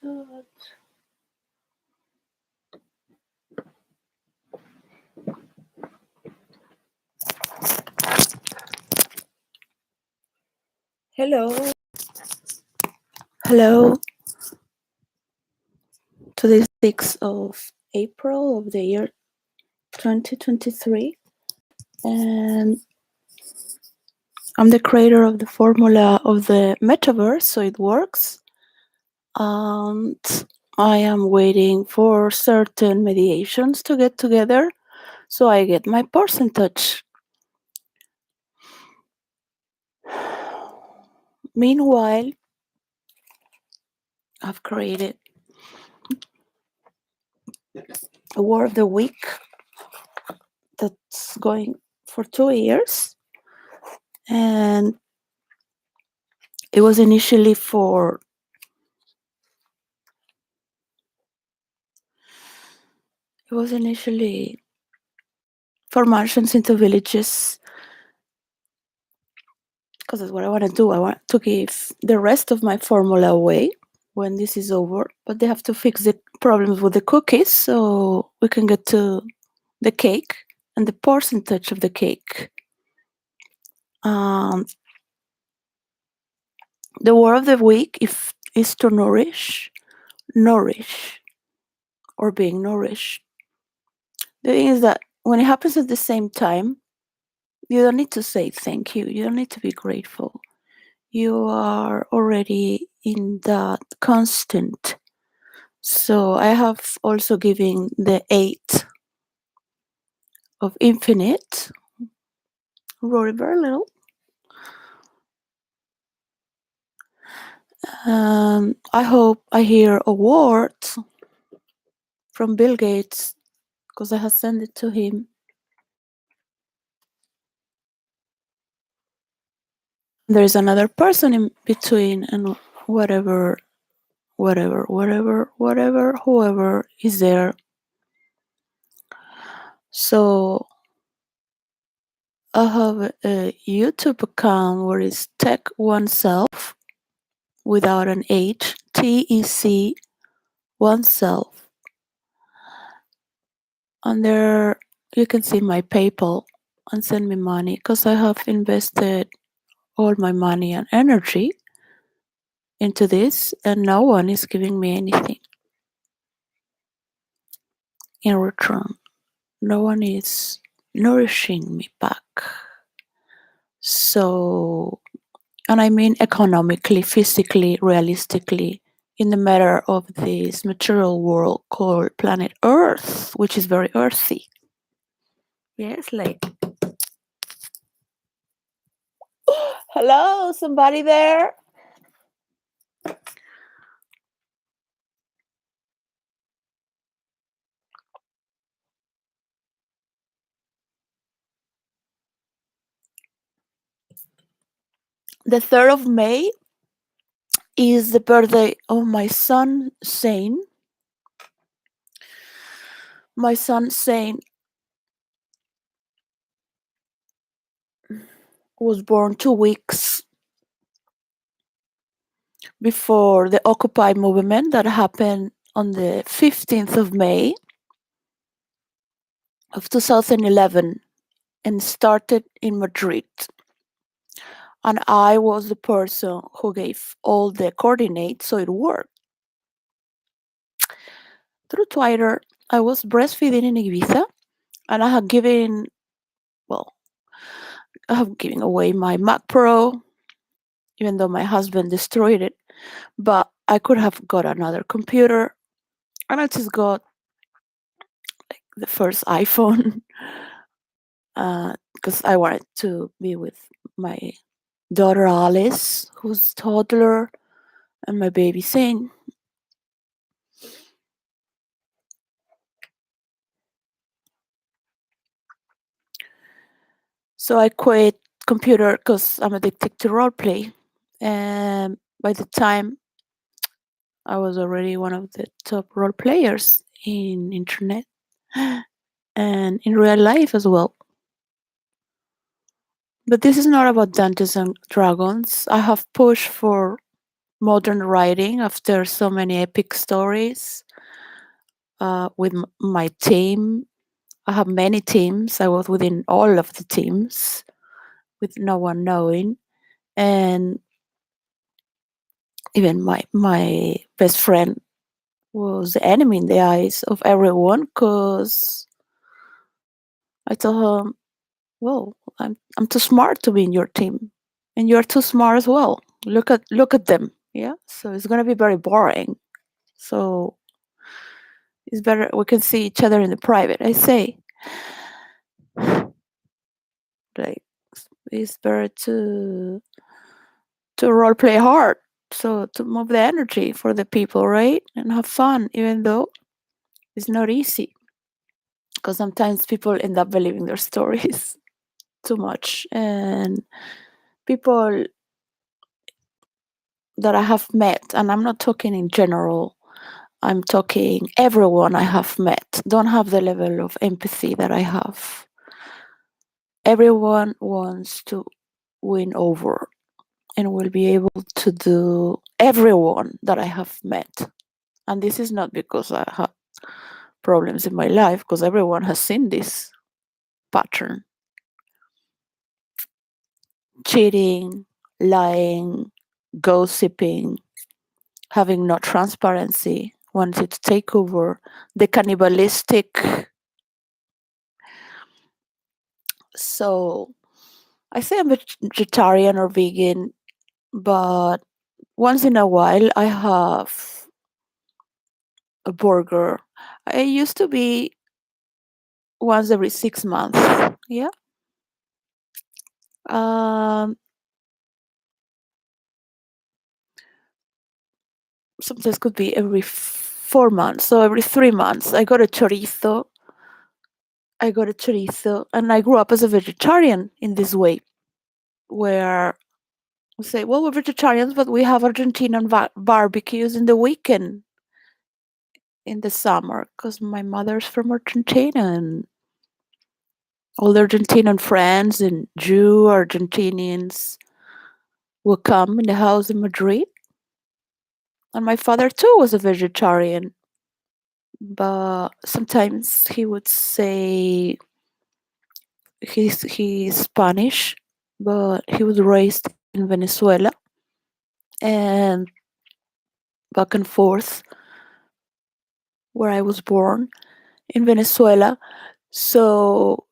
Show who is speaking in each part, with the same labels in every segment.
Speaker 1: that? Hello. Hello. Today is 6th of April of the year 2023. And I'm the creator of the formula of the metaverse, so it works. And I am waiting for certain mediations to get together so I get my percentage. Meanwhile, I've created a word of the week that's going for 2 years. And it was initially for mansions into villages, because that's what I want to do. I want to give the rest of my formula away when this is over, but they have to fix the problems with the cookies so we can get to the cake and the percentage of the cake. The word of the week is to nourish, or being nourished. The thing is that when it happens at the same time, you don't need to say thank you. You don't need to be grateful. You are already in that constant. So I have also given the 8 of infinite. Wrote it very little. I hope I hear a word from Bill Gates, because I have sent it to him. There's another person in between, and whoever is there. So I have a YouTube account where it's Tech Oneself without an H, TEC Oneself. And there you can see my PayPal and send me money, because I have invested all my money and energy into this, and no one is giving me anything in return. No one is nourishing me back. So, and I mean economically, physically, realistically, in the matter of this material world called planet Earth, which is very earthy. Yes, like, hello, somebody there? The 3rd of May is the birthday of my son, Zane. My son, Zane, was born 2 weeks before the Occupy movement that happened on the 15th of May of 2011 and started in Madrid. And I was the person who gave all the coordinates, so it worked. Through Twitter, I was breastfeeding in Ibiza, and I have given away my Mac Pro, even though my husband destroyed it. But I could have got another computer, and I just got like the first iPhone, because I wanted to be with my daughter Alice, who's toddler, and my baby Zane. So I quit computer because I'm addicted to roleplay. And by the time I was already one of the top role players in internet and in real life as well. But this is not about Dungeons and Dragons. I have pushed for modern writing after so many epic stories with my team. I have many teams. I was within all of the teams with no one knowing. And even my best friend was the enemy in the eyes of everyone because I told him, well, I'm too smart to be in your team. And you're too smart as well. Look at them. Yeah. So it's gonna be very boring. So it's better we can see each other in the private. I say, like, it's better to role play hard. So to move the energy for the people, right? And have fun, even though it's not easy. Because sometimes people end up believing their stories too much. And people that I have met, and I'm not talking in general, I'm talking everyone I have met, don't have the level of empathy that I have. Everyone wants to win over and will be able to do everyone that I have met. And this is not because I have problems in my life, because everyone has seen this pattern. Cheating, lying, gossiping, having no transparency, wanting to take over, the cannibalistic. So I say I'm vegetarian or vegan, but once in a while I have a burger. I used to be once every 6 months. Yeah. Um, Sometimes could be every 4 months. So every 3 months, I got a chorizo. And I grew up as a vegetarian in this way, where we say, well, we're vegetarians, but we have Argentinian barbecues in the weekend in the summer, because my mother's from Argentina, and all the Argentinian friends and Jew Argentinians will come in the house in Madrid. And my father too was a vegetarian, but sometimes he would say he's Spanish, but he was raised in Venezuela and back and forth where I was born in Venezuela. So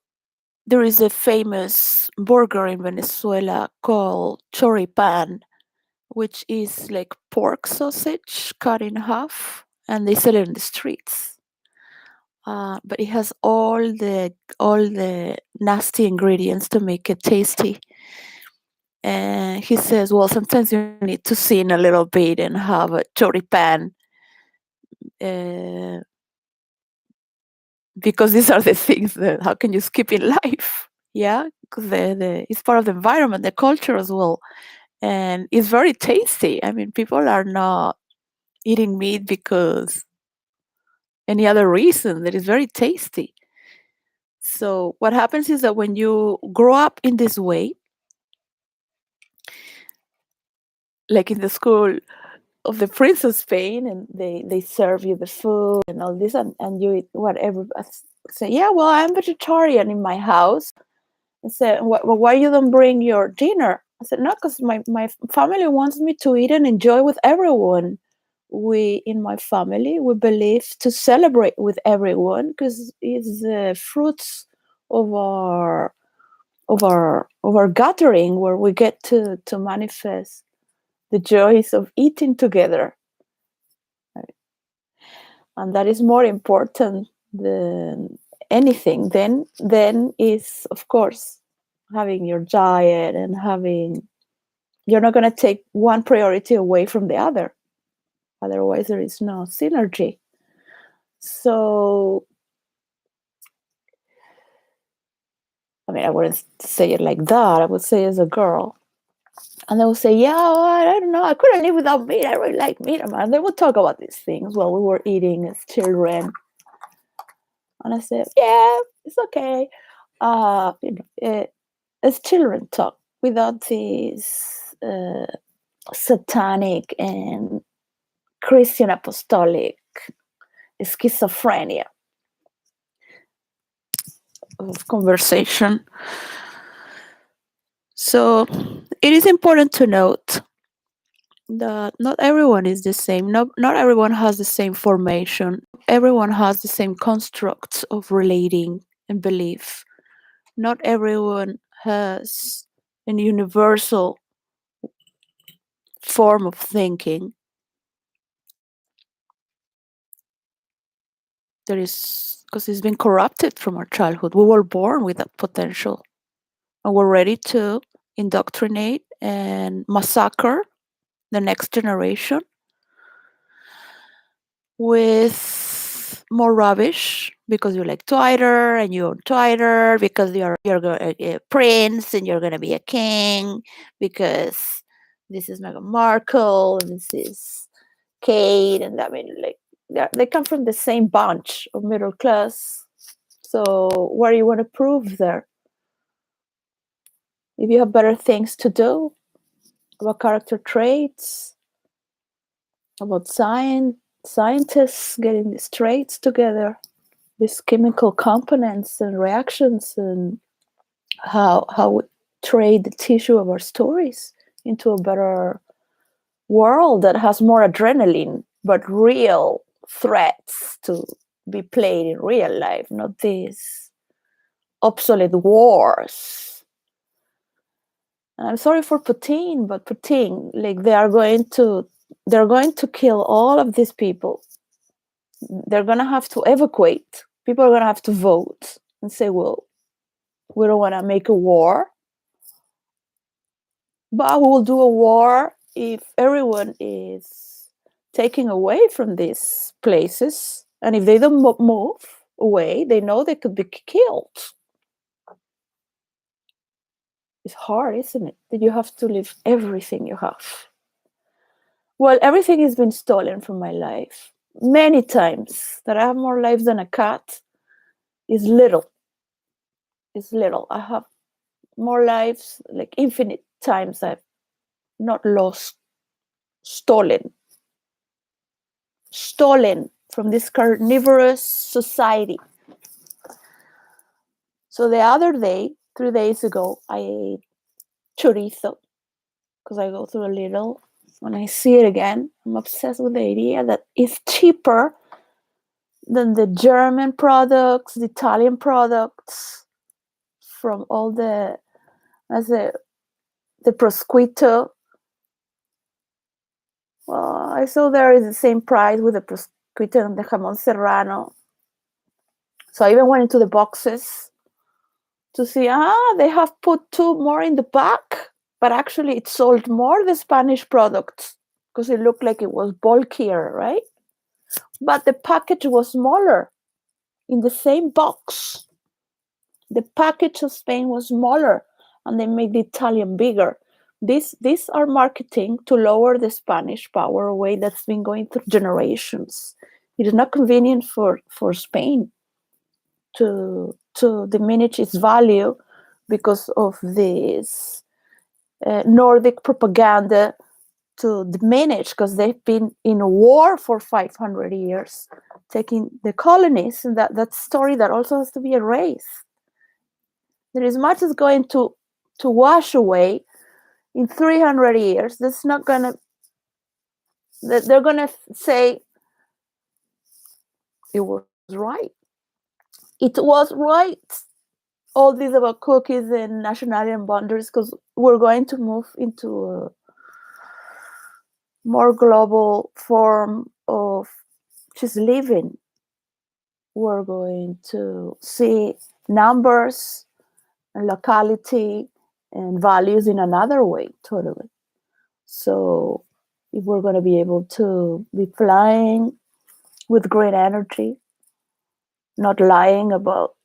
Speaker 1: there is a famous burger in Venezuela called choripan, which is like pork sausage cut in half, and they sell it in the streets. But it has all the nasty ingredients to make it tasty. And he says, well, sometimes you need to sin a little bit and have a choripan, uh, because these are the things that how can you skip in life? Yeah, because it's part of the environment, the culture as well, and it's very tasty. I mean, people are not eating meat because any other reason. That is very tasty. So what happens is that when you grow up in this way, like in the school of the Prince of Spain, and they serve you the food and all this, and you eat whatever. Say, yeah, well, I'm vegetarian in my house. I said, why you don't bring your dinner? I said, no, because my family wants me to eat and enjoy with everyone. We in my family we believe to celebrate with everyone because it's the fruits of our gathering, where we get to manifest the joys of eating together. Right? And that is more important than anything. Then is, of course, having your diet and having, you're not going to take one priority away from the other. Otherwise, there is no synergy. So, I mean, I wouldn't say it like that. I would say as a girl. And they would say, yeah, well, I don't know. I couldn't live without meat. I really like meat. And they would talk about these things while we were eating as children. And I said, yeah, it's okay. As children talk without these satanic and Christian apostolic schizophrenia of conversation. So it is important to note that not everyone is the same. Not everyone has the same formation. Everyone has the same constructs of relating and belief. Not everyone has a universal form of thinking. There is, because it's been corrupted from our childhood. We were born with that potential, and we're ready to indoctrinate and massacre the next generation with more rubbish because you like Twitter and you own Twitter, because you're a prince and you're gonna be a king, because this is Meghan Markle and this is Kate, and I mean, like, they come from the same bunch of middle class. So what do you want to prove there? If you have better things to do about character traits, about scientists getting these traits together, these chemical components and reactions, and how we trade the tissue of our stories into a better world that has more adrenaline, but real threats to be played in real life, not these obsolete wars. And I'm sorry for Putin, but Putin, like, they're going to kill all of these people. They're going to have to evacuate. People are going to have to vote and say, well, we don't want to make a war, but we will do a war if everyone is taken away from these places. And if they don't move away, they know they could be killed. It's hard, isn't it? That you have to leave everything you have. Well, everything has been stolen from my life. Many times. That I have more lives than a cat is little. It's little. I have more lives, like infinite times I've not lost, stolen from this carnivorous society. So the other day, 3 days ago, I ate chorizo because I go through a little. When I see it again, I'm obsessed with the idea that it's cheaper than the German products, the Italian products, from all the prosciutto. Well, I saw there is the same price with the prosciutto and the jamón serrano. So I even went into the boxes to see, they have put 2 more in the back, but actually it sold more the Spanish products because it looked like it was bulkier, right? But the package was smaller in the same box. The package of Spain was smaller, and they made the Italian bigger. These are marketing to lower the Spanish power away that's been going through generations. It is not convenient for Spain to diminish its value because of this Nordic propaganda to diminish, because they've been in a war for 500 years, taking the colonies, and that story that also has to be erased. There is much that's going to wash away in 300 years. That's not gonna. They're gonna say it was right. It was right. All this about cookies and nationality and boundaries, because we're going to move into a more global form of just living. We're going to see numbers and locality and values in another way, totally. So if we're going to be able to be flying with great energy, not lying about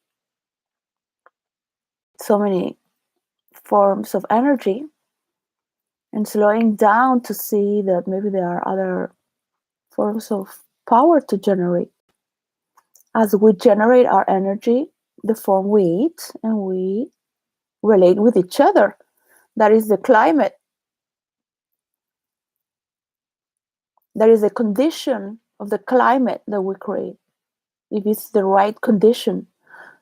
Speaker 1: so many forms of energy, and slowing down to see that maybe there are other forms of power to generate. As we generate our energy, the form we eat, and we relate with each other. That is the climate. There is a condition of the climate that we create, if it's the right condition.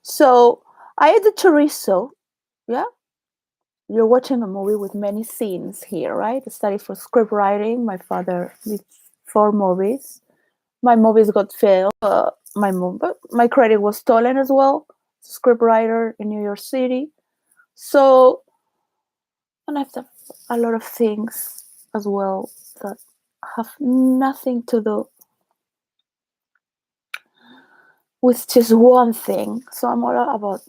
Speaker 1: So I ate the chorizo, yeah. You're watching a movie with many scenes here, right? I studied for script writing. My father did 4 movies. My movies got failed. My credit was stolen as well. Script writer in New York City. So, and I've done a lot of things as well that have nothing to do with just one thing. So I'm all about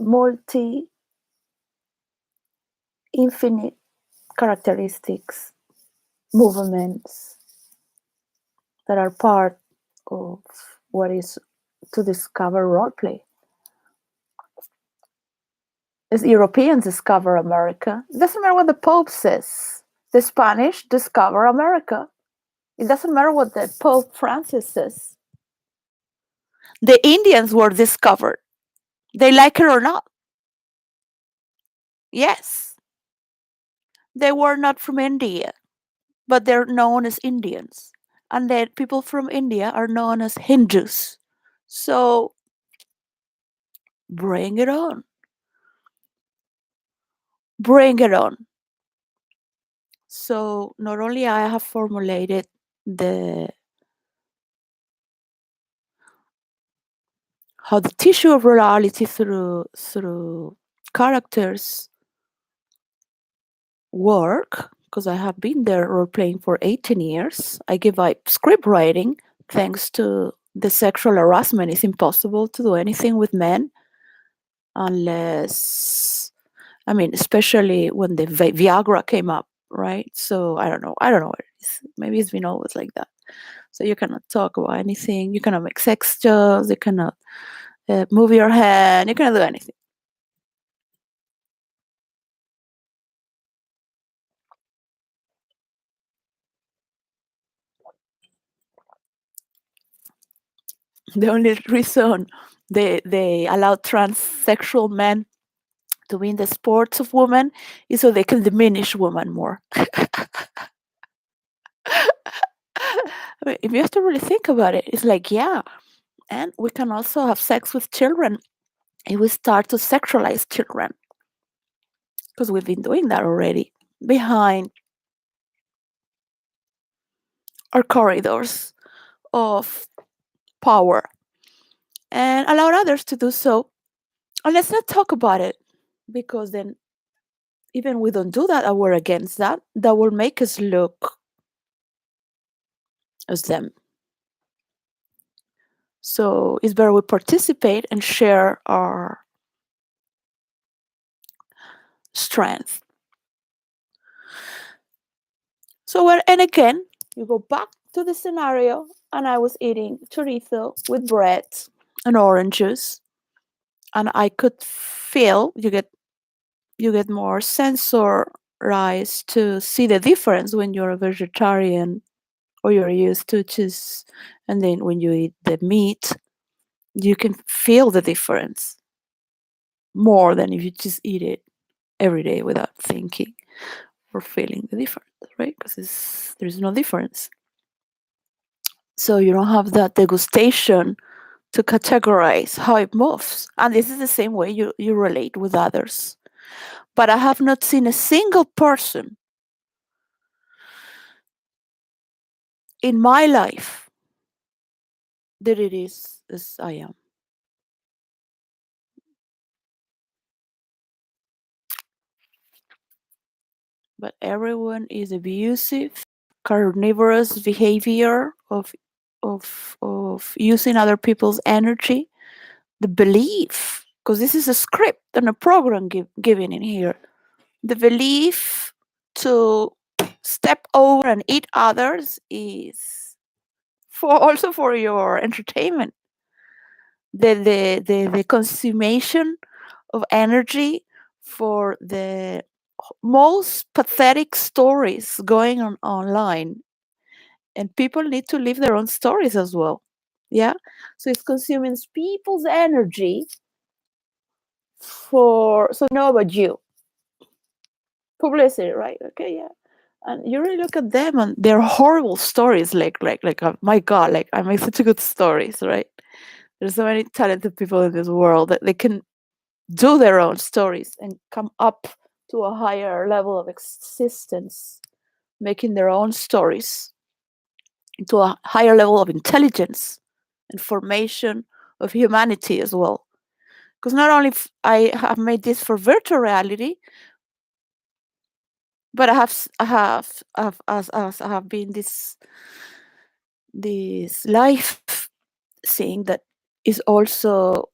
Speaker 1: infinite characteristics, movements that are part of what is to discover roleplay. As Europeans discover America, it doesn't matter what the Pope says. The Spanish discover America. It doesn't matter what the Pope Francis says. The Indians were discovered. They like it or not. Yes. They were not from India, but they're known as Indians. And then people from India are known as Hindus. So bring it on. Bring it on. So not only I have formulated how the tissue of reality through characters work, because I have been there role playing for 18 years. I give up script writing thanks to the sexual harassment. It's impossible to do anything with men unless, I mean, especially when the Viagra came up, right? So I don't know what it is. Maybe it's been always like that. So you cannot talk about anything. You cannot make sex jokes. You cannot move your hand. You cannot do anything. The only reason they allow transsexual men to be in the sports of women is so they can diminish women more. I mean, if you have to really think about it, it's like, yeah, and we can also have sex with children if we start to sexualize children, because we've been doing that already behind our corridors of power and allow others to do so. And let's not talk about it, because then even we don't do that and we're against that, that will make us look as them. So it's better we participate and share our strength. So and again, you go back to the scenario, and I was eating chorizo with bread and orange juice, and I could feel you get more sensorized to see the difference when you're a vegetarian or you're used to just, and then when you eat the meat, you can feel the difference more than if you just eat it every day without thinking or feeling the difference, right? Because there's no difference. So you don't have that degustation to categorize how it moves. And this is the same way you relate with others. But I have not seen a single person in my life that it is as I am. But everyone is abusive, carnivorous behavior of using other people's energy. The belief, because this is a script and a program given in here, the belief to step over and eat others is also for your entertainment. The consummation of energy for the most pathetic stories going on online, and people need to live their own stories as well. Yeah, so it's consuming people's energy for, so know about you, publicity, right? Okay, yeah. And you really look at them, and they're horrible stories. My God, like I make such a good stories, right? There's so many talented people in this world that they can do their own stories and come up to a higher level of existence, making their own stories into a higher level of intelligence and formation of humanity as well. Because not only I have made this for virtual reality, but I have been this life thing that is also,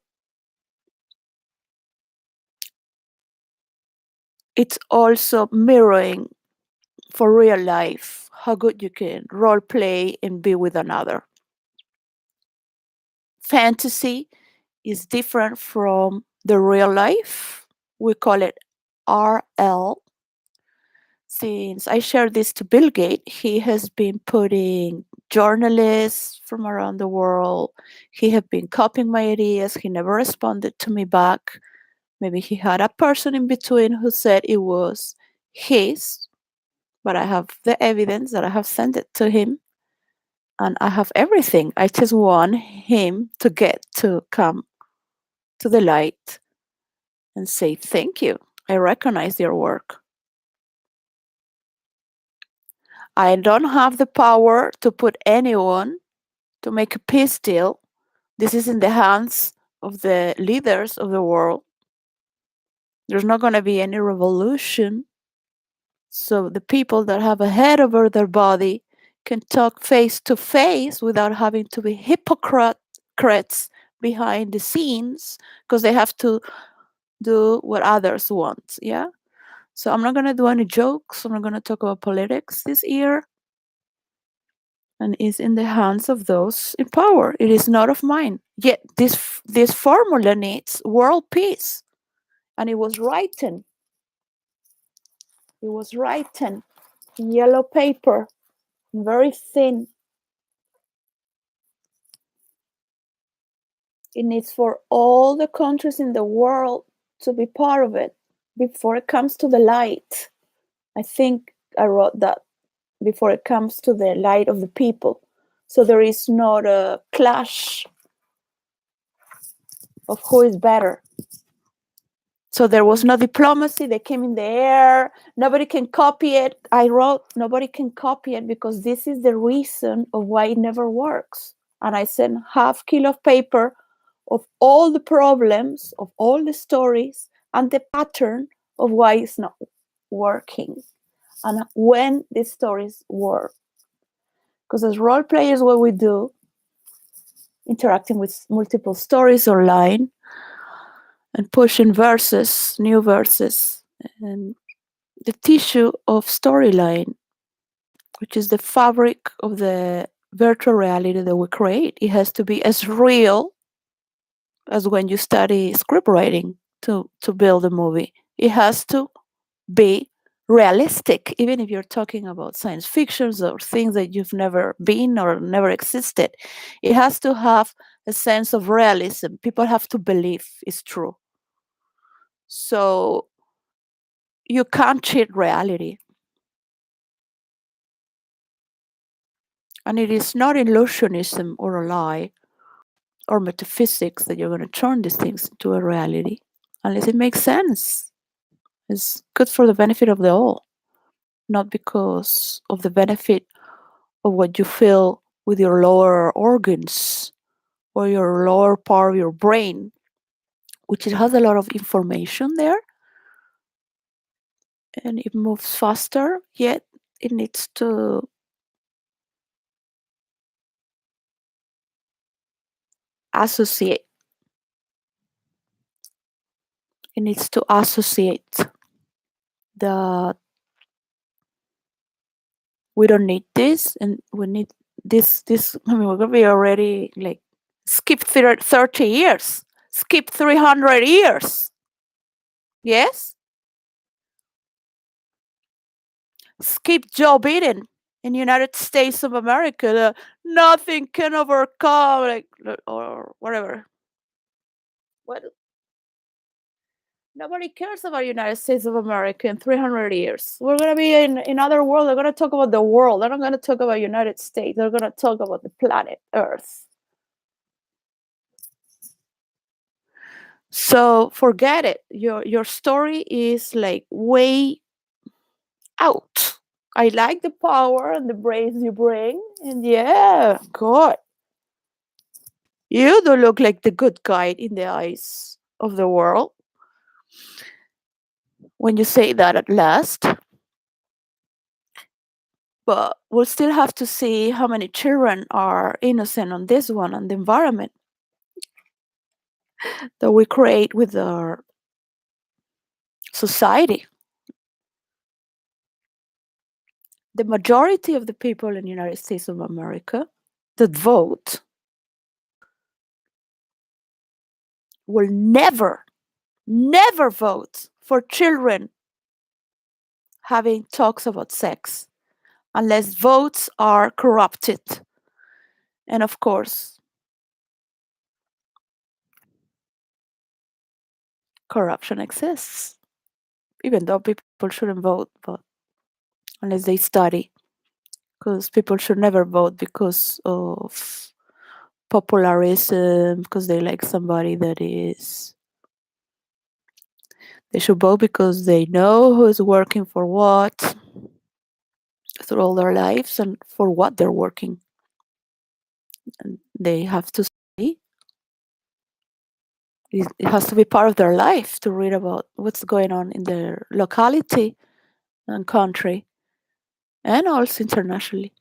Speaker 1: it's also mirroring for real life how good you can role play and be with another. Fantasy is different from the real life. We call it RL. Since I shared this to 𝙬𝙤𝙖𝙩, he has been putting journalists from around the world. He had been copying my ideas. He never responded to me back. Maybe he had a person in between who said it was his, but I have the evidence that I have sent it to him, and I have everything. I just want him to get to come to the light and say, thank you. I recognize your work. I don't have the power to put anyone to make a peace deal. This is in the hands of the leaders of the world. There's not going to be any revolution. So the people that have a head over their body can talk face to face without having to be hypocrites behind the scenes, because they have to do what others want. Yeah. So I'm not going to do any jokes. I'm not going to talk about politics this year. And is in the hands of those in power. It is not of mine. Yet this formula needs world peace, and it was written. It was written in yellow paper, very thin. It needs for all the countries in the world to be part of it before it comes to the light. I think I wrote that, before it comes to the light of the people. So there is not a clash of who is better. So there was no diplomacy. They came in the air. Nobody can copy it. I wrote, nobody can copy it, because this is the reason of why it never works. And I sent half kilo of paper of all the problems, of all the stories, and the pattern of why it's not working, and when these stories work. Because as role players, what we do, interacting with multiple stories online and pushing verses, new verses, and the tissue of storyline, which is the fabric of the virtual reality that we create, it has to be as real as when you study script writing to build a movie. It has to be realistic, even if you're talking about science fictions or things that you've never been or never existed. It has to have a sense of realism. People have to believe it's true. So you can't cheat reality. And it is not illusionism or a lie or metaphysics that you're going to turn these things into a reality, unless it makes sense. It's good for the benefit of the all, not because of the benefit of what you feel with your lower organs or your lower part of your brain, which it has a lot of information there and it moves faster, yet it needs to associate. It needs to associate that we don't need this and we need this. I mean, we're gonna be already like skip 30 years, skip 300 years. Yes, skip Joe Biden in United States of America. Nothing can overcome, like, or whatever. What Nobody cares about United States of America in 300 years. We're going to be in other world. They're going to talk about the world. They're not going to talk about United States. They're going to talk about the planet Earth. So forget it. Your story is like way out. I like the power and the brains you bring. And yeah, God. You do look like the good guy in the eyes of the world when you say that at last. But we'll still have to see how many children are innocent on this one and the environment that we create with our society. The majority of the people in the United States of America that vote will never, never vote for children having talks about sex unless votes are corrupted. And of course, corruption exists, even though people shouldn't vote, but unless they study, because people should never vote because of popularism, because they like somebody that is. They should vote because they know who is working for what through all their lives and for what they're working. And they have to study. It has to be part of their life to read about what's going on in their locality and country and also internationally.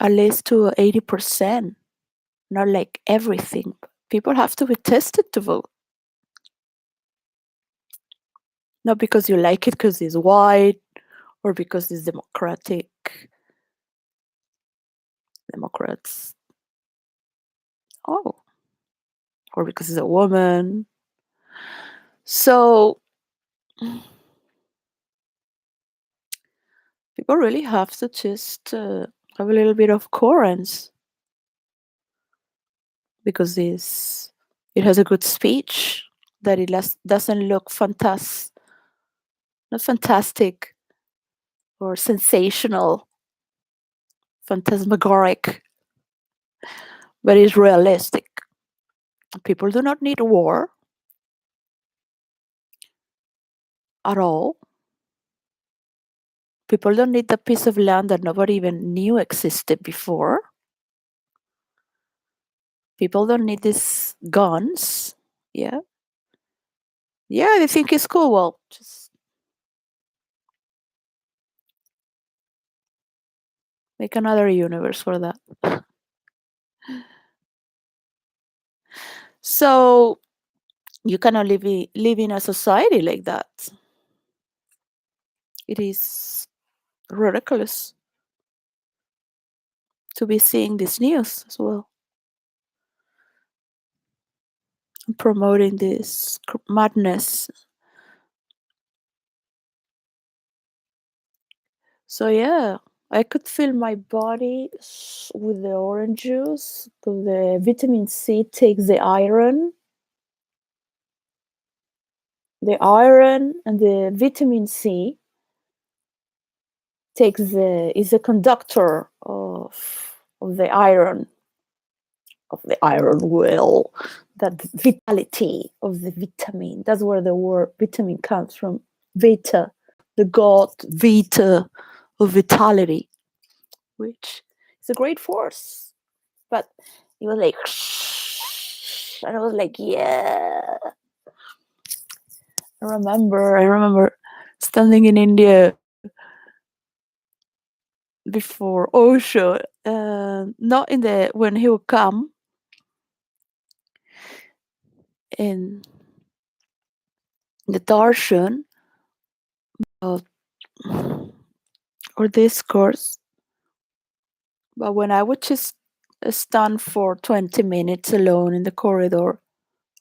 Speaker 1: At least to 80%, not like everything. People have to be tested to vote. Not because you like it because it's white or because it's democratic. Democrats. Oh. Or because it's a woman. So people really have to just have a little bit of coherence because it has a good speech that it doesn't look not fantastic or sensational, phantasmagoric, but it's realistic. People do not need a war at all. People don't need a piece of land that nobody even knew existed before. People don't need these guns. Yeah. Yeah, they think it's cool. Well, just make another universe for that. So you cannot live in a society like that. It is ridiculous to be seeing this news as well. And promoting this madness. So yeah, I could feel my body with the orange juice. The vitamin C takes the iron. The iron and the vitamin C is a conductor of the iron will, that vitality of the vitamin. That's where the word vitamin comes from. Vita, the god Vita of vitality, which is a great force. But it was like, and I was like, yeah. I remember standing in India before Osho, not in the when he would come in the darshan or discourse, but when I would just stand for 20 minutes alone in the corridor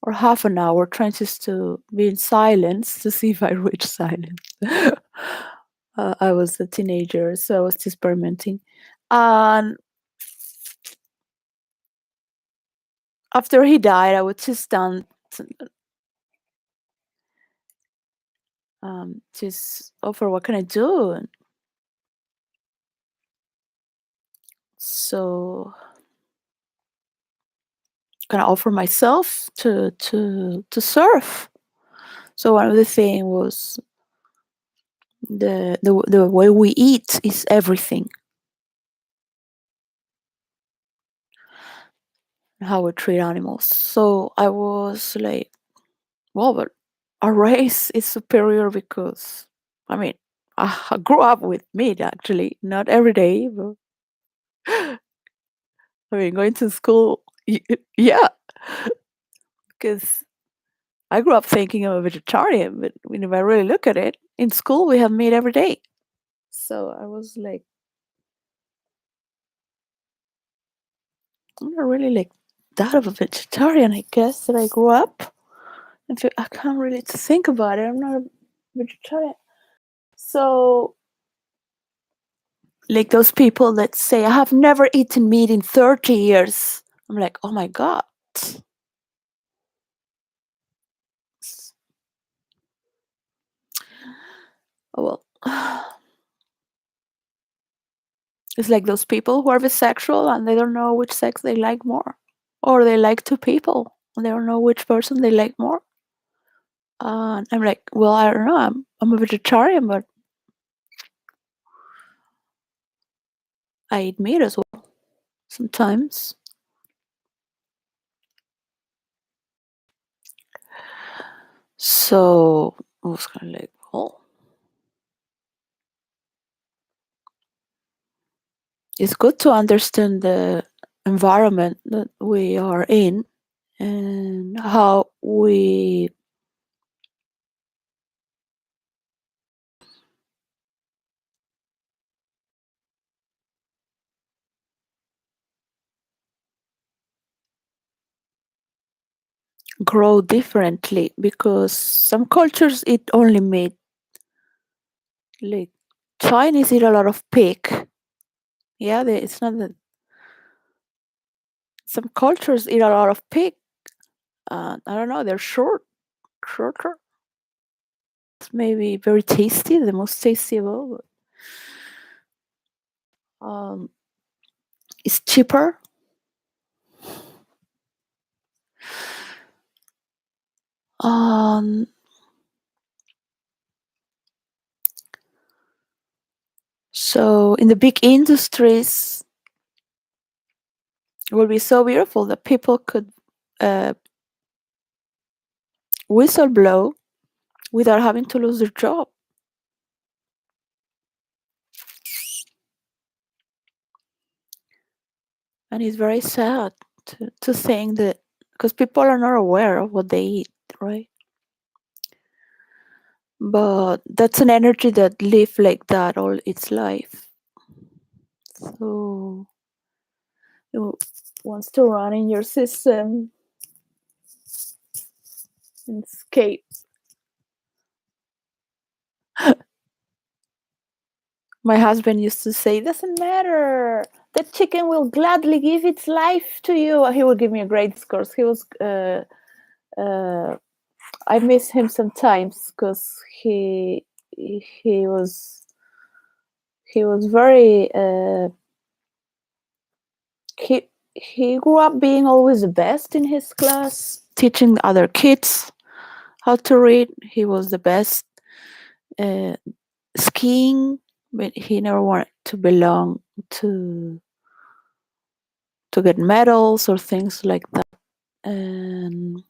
Speaker 1: or half an hour trying just to be in silence to see if I reach silence. I was a teenager, so I was experimenting. And after he died, I would just stand, just offer, what can I do? And so can I offer myself to serve? So one of the thing was the way we eat is everything. How we treat animals. So I was like, well, but our race is superior because, I mean, I grew up with meat actually, not every day, but I mean, going to school, yeah, because I grew up thinking I'm a vegetarian, but if I really look at it, in school we have meat every day. So I was like, I'm not really like that of a vegetarian, I guess, that I grew up. I can't really think about it. I'm not a vegetarian. So, like those people that say, I have never eaten meat in 30 years. I'm like, oh my God. Oh, well, it's like those people who are bisexual and they don't know which sex they like more. Or they like two people and they don't know which person they like more. I'm like, well, I don't know. I'm a vegetarian, but I eat meat as well sometimes. So I was kind of like, oh, it's good to understand the environment that we are in and how we grow differently, because some cultures eat only meat. Like Chinese eat a lot of pig. Yeah, it's not that some cultures eat a lot of pig. I don't know, they're shorter. It's maybe very tasty, the most tasty of all. Um, it's cheaper. Um, so in the big industries, it will be so beautiful that people could uh, whistle blow without having to lose their job. And it's very sad to think that, because people are not aware of what they eat, right? But that's an energy that live like that all its life. So it wants to run in your system and escape. My husband used to say, doesn't matter. That chicken will gladly give its life to you. He would give me a great discourse. He was, I miss him sometimes because he was very, he grew up being always the best in his class, teaching other kids how to read. He was the best skiing, but he never wanted to belong to get medals or things like that. And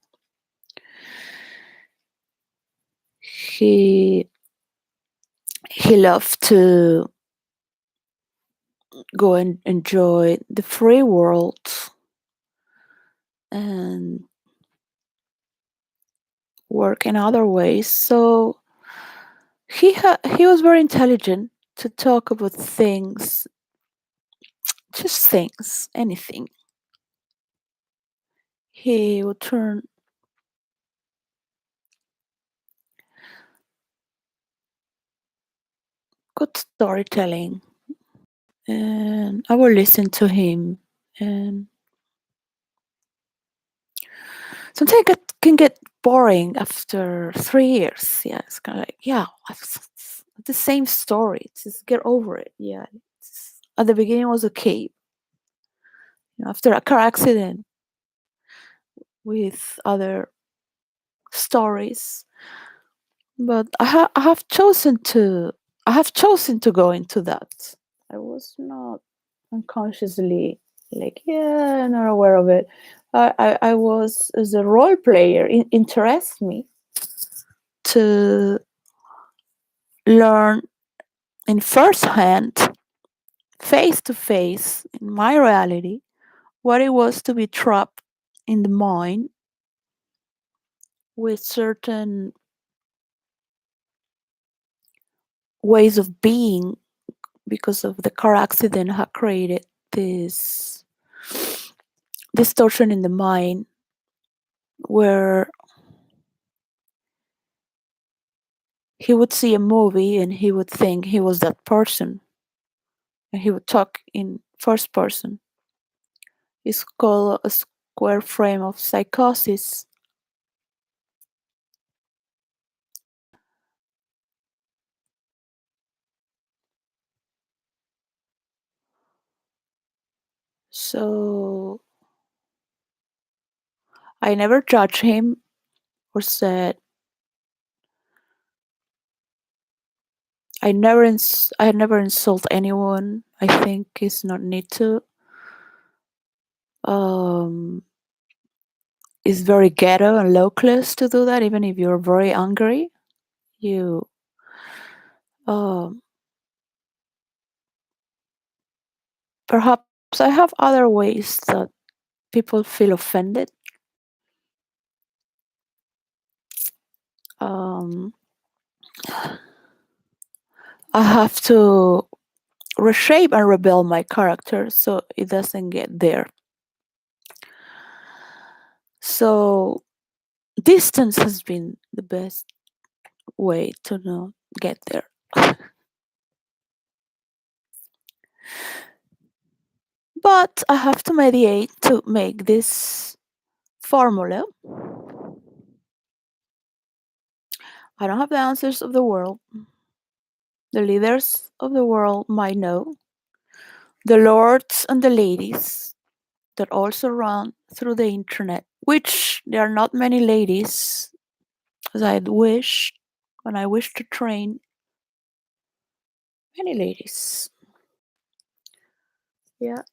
Speaker 1: he loved to go and enjoy the free world and work in other ways. So he was very intelligent to talk about things, just things, anything. He would turn good storytelling, and I would listen to him, and sometimes it can get boring after 3 years. Yeah, it's kind of like, yeah, it's the same story. Just get over it. Yeah, at the beginning it was okay. After a car accident with other stories, but I have chosen to go into that. I was not unconsciously like, yeah, not aware of it. I was, as a role player, interests me to learn in first hand, face to face, in my reality, what it was to be trapped in the mind with certain ways of being, because of the car accident had created this distortion in the mind where he would see a movie and he would think he was that person and he would talk in first person. It's called a square frame of psychosis. So I never judged him or said, I never insult anyone. I think it's not need to. Um, it's very ghetto and low class to do that, even if you're very angry. You um, perhaps I have other ways that people feel offended. Um, I have to reshape and rebuild my character so it doesn't get there. So distance has been the best way to not get there. But I have to mediate to make this formula. I don't have the answers of the world. The leaders of the world might know. The lords and the ladies that also run through the internet, which there are not many ladies as I'd wish when I wish to train many ladies. Yeah.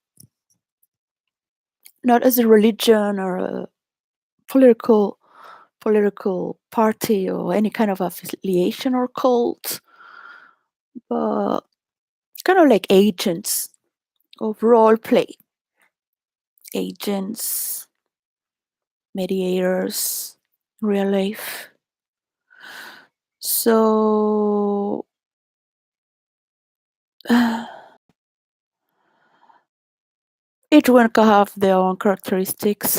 Speaker 1: Not as a religion or a political party or any kind of affiliation or cult, but kind of like agents of role play, agents, mediators, real life. So each one can have their own characteristics.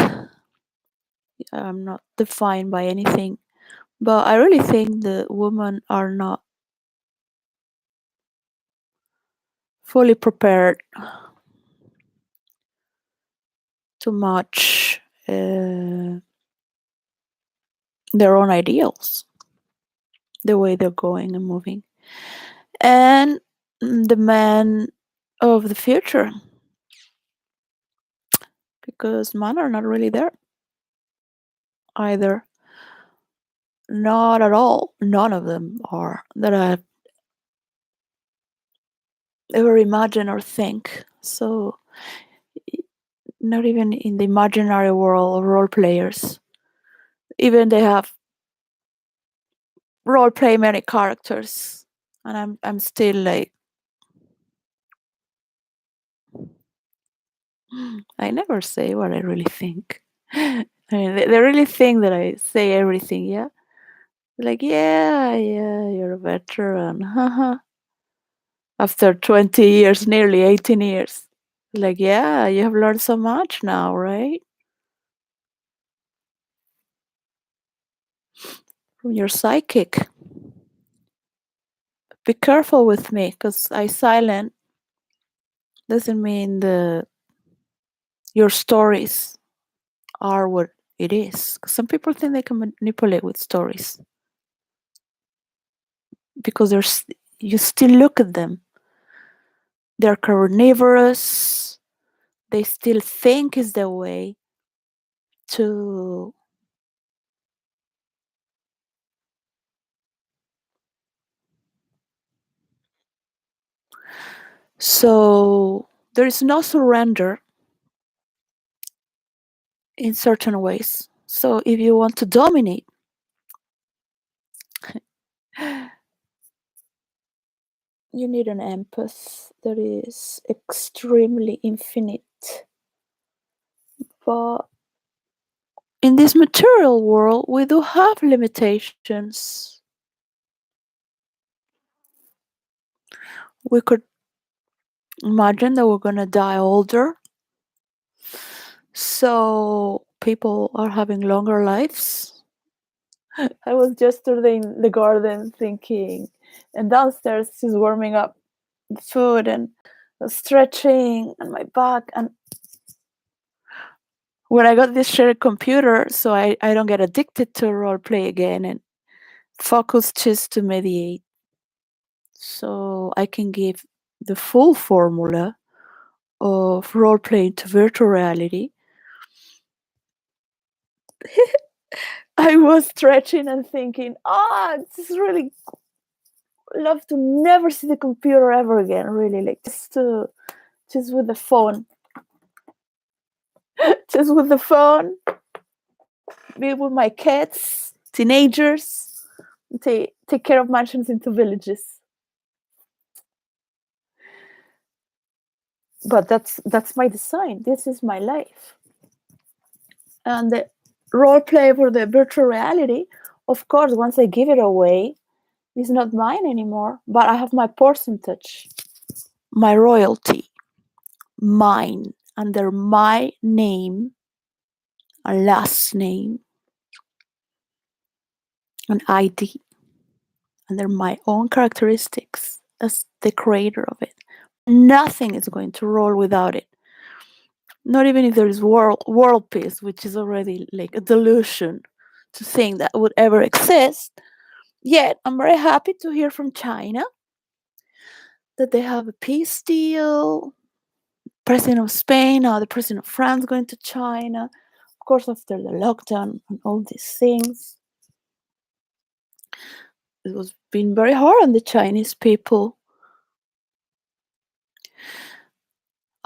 Speaker 1: I'm not defined by anything, but I really think the women are not fully prepared to match their own ideals, the way they're going and moving. And the men of the future, because men are not really there either. Not at all. None of them are that I've ever imagined or think. So, not even in the imaginary world of role players. Even they have role play many characters, and I'm still like, I never say what I really think. I mean, they really think that I say everything. Yeah, like, yeah, yeah, you're a veteran. Haha. After 20 years, nearly 18 years. Like, yeah, you have learned so much now, right? From your psychic. Be careful with me, because I silent doesn't mean your stories are what It is. Some people think they can manipulate with stories because you still look at them. They're carnivorous. They still think is the way to so there is no surrender in certain ways. So if you want to dominate, you need an empath that is extremely infinite. But in this material world, we do have limitations. We could imagine that we're going to die older. So people are having longer lives. I was yesterday in the garden thinking, and downstairs she's warming up food and stretching on my back. And when I got this shared computer, so I don't get addicted to role play again and focus just to mediate. So I can give the full formula of role play to virtual reality. I was stretching and thinking, this is really love to never see the computer ever again. Really, like just with the phone, just with the phone. Be with my kids, teenagers. Take care of mansions into villages. But that's my design. This is my life. And the role play for the virtual reality, of course, once I give it away, it's not mine anymore. But I have my percentage, my royalty, mine, under my name, a last name, an ID, under my own characteristics as the creator of it. Nothing is going to roll without it. Not even if there is world peace, which is already like a delusion to think that would ever exist. Yet I'm very happy to hear from China that they have a peace deal. President of Spain, now the president of France going to China. Of course, after the lockdown and all these things, it was been very hard on the Chinese people.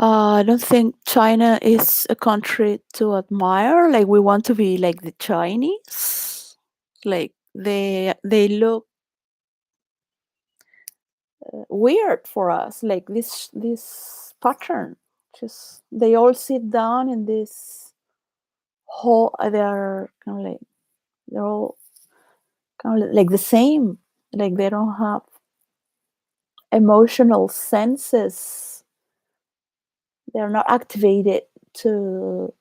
Speaker 1: I don't think China is a country to admire. Like, we want to be like the Chinese. Like, they look weird for us. Like this pattern. Just they all sit down in this hall. They're kind of like they're all kind of like the same. Like, they don't have emotional senses. They're not activated to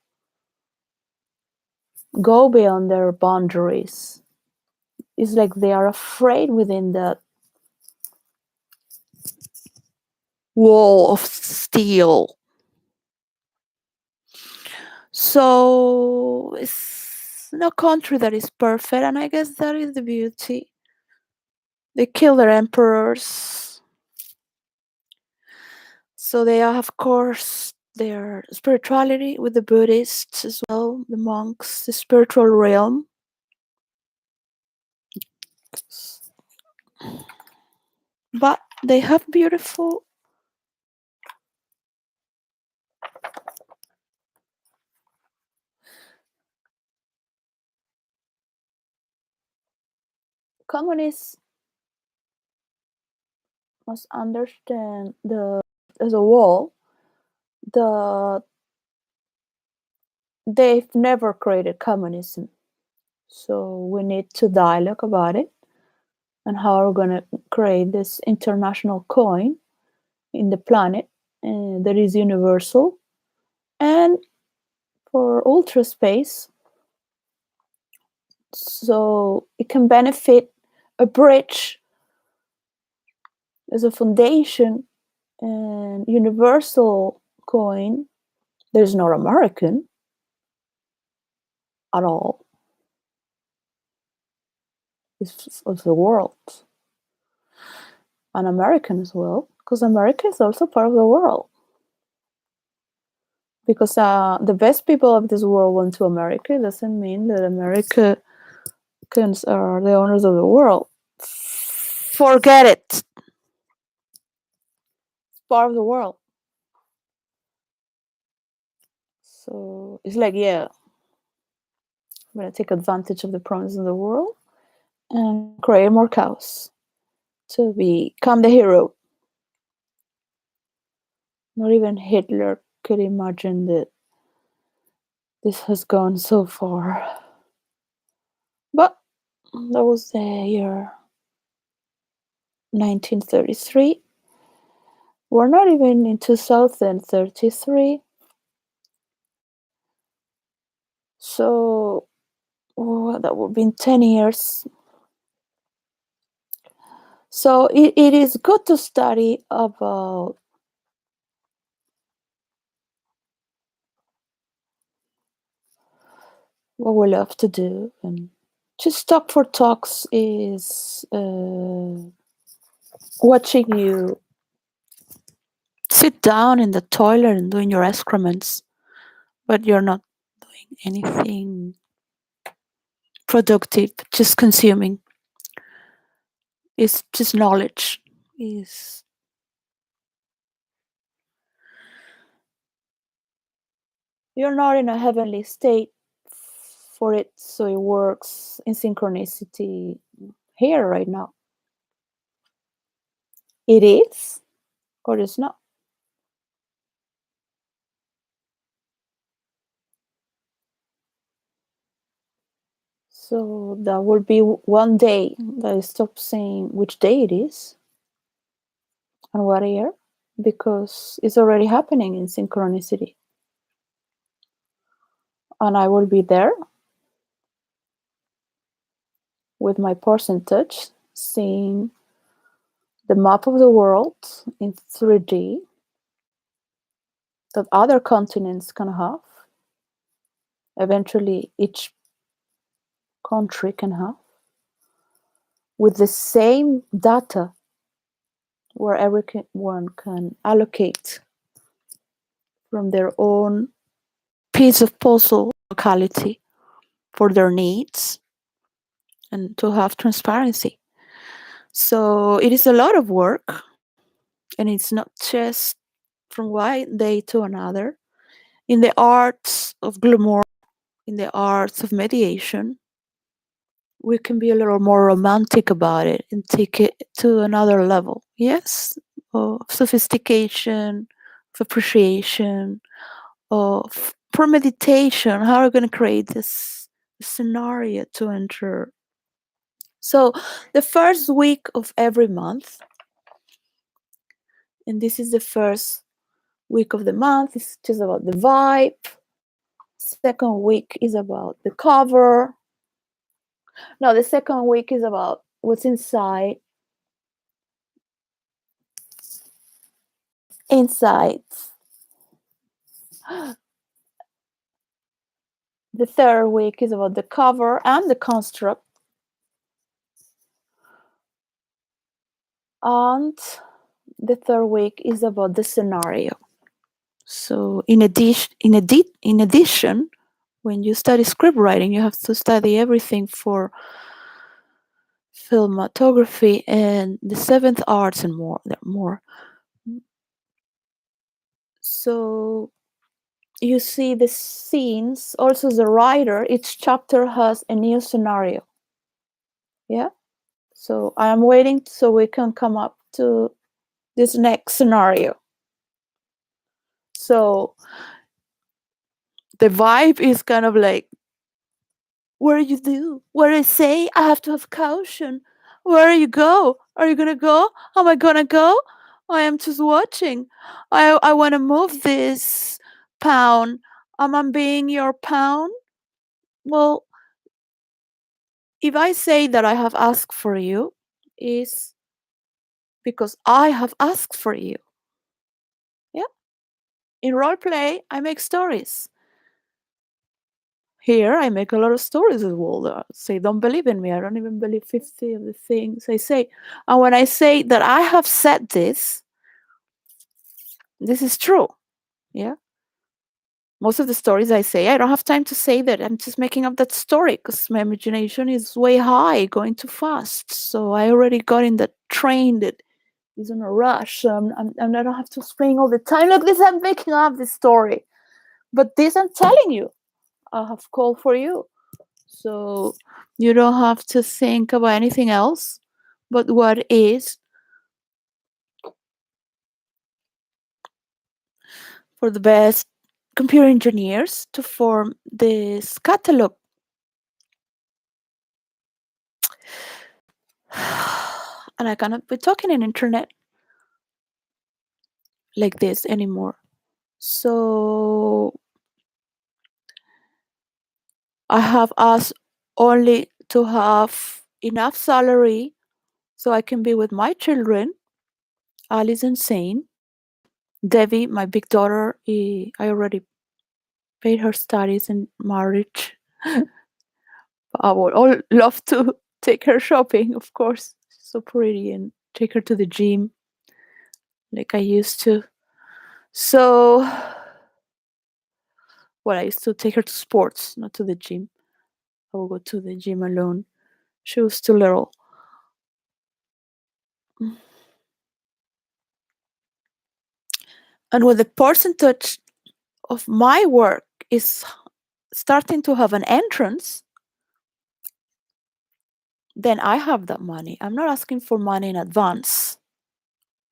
Speaker 1: go beyond their boundaries. It's like they are afraid within that wall of steel. So it's no country that is perfect, and I guess that is the beauty. They kill their emperors. So they have, of course, their spirituality with the Buddhists as well, the monks, the spiritual realm. But they have beautiful communists must understand as a wall, they've never created communism. So we need to dialogue about it and how we're going to create this international coin in the planet that is universal and for ultra space, so it can benefit a bridge as a foundation and universal coin. There's not American. at all. It's of the world. And American as well, because America is also part of the world. Because the best people of this world went to America doesn't mean that Americans are the owners of the world. Forget it. It's part of the world. So it's like, yeah, I'm going to take advantage of the problems in the world and create more cows to become the hero. Not even Hitler could imagine that this has gone so far. But that was the year 1933. We're not even in 2033. So that would be in 10 years. So it is good to study about what we love to do. And just talk for talks is watching you sit down in the toilet and doing your excrements, but you're not doing anything productive, just consuming. It's just knowledge. Is you're not in a heavenly state for it, so it works in synchronicity here right now. It is, or it's not. So that will be one day that I stop saying which day it is and what year, because it's already happening in synchronicity. And I will be there with my percentage, seeing the map of the world in 3D that other continents can have. Eventually, each country can have, with the same data where everyone can allocate from their own piece of puzzle locality for their needs and to have transparency. So it is a lot of work, and it's not just from one day to another. In the arts of glamour, in the arts of mediation, we can be a little more romantic about it and take it to another level. Yes, of sophistication, of appreciation, of premeditation. How are we going to create this scenario to enter? So, the first week of every month, and this is the first week of the month, it's just about the vibe. Second week is about the cover. No, the second week is about what's inside. Insights. The third week is about the cover and the construct. And the third week is about the scenario. So in addition, when you study script writing, you have to study everything for filmography and the seventh arts and more. So you see the scenes. Also, the writer, each chapter has a new scenario. Yeah. So I am waiting so we can come up to this next scenario. So the vibe is kind of like, what do you do? What do I say? I have to have caution. Where do you go? Are you gonna go? Am I gonna go? I am just watching. I want to move this pound. Am I being your pound? Well, if I say that I have asked for you, is because I have asked for you. Yeah. In role play, I make stories. here I make a lot of stories as well that say don't believe in me. I don't even believe 50 of the things I say. And when I say that I have said this is true. Yeah. Most of the stories I say, I don't have time to say that. I'm just making up that story because my imagination is way high, going too fast. So I already got in that train that is in a rush. And I don't have to explain all the time. Look, this I'm making up this story. But this I'm telling you, I have called for you. So you don't have to think about anything else but what is for the best computer engineers to form this catalog. And I cannot be talking in internet like this anymore. So I have asked only to have enough salary so I can be with my children, Alice and Zane. Debbie, my big daughter, I already paid her studies and marriage. I would all love to take her shopping, of course. She's so pretty, and take her to the gym like I used to. So, well, I used to take her to sports, not to the gym. I would go to the gym alone. She was too little. And when the percentage of my work is starting to have an entrance, then I have that money. I'm not asking for money in advance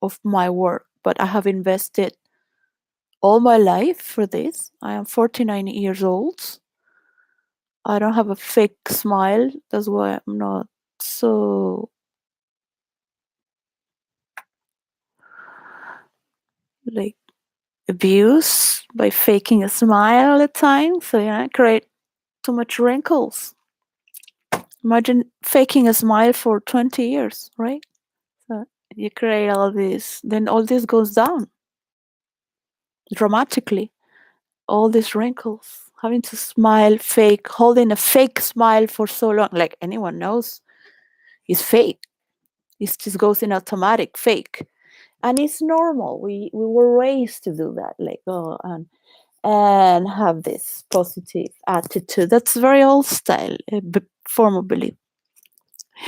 Speaker 1: of my work, but I have invested all my life for this. I am 49 years old. I don't have a fake smile. That's why I'm not so like abused by faking a smile all the time. So I create too much wrinkles. Imagine faking a smile for 20 years, right? So you create all this, then all this goes down dramatically. All these wrinkles, having to smile fake, holding a fake smile for so long, like anyone knows, is fake. It just goes in automatic, fake, and it's normal. We were raised to do that, like and have this positive attitude. That's very old style form of belief.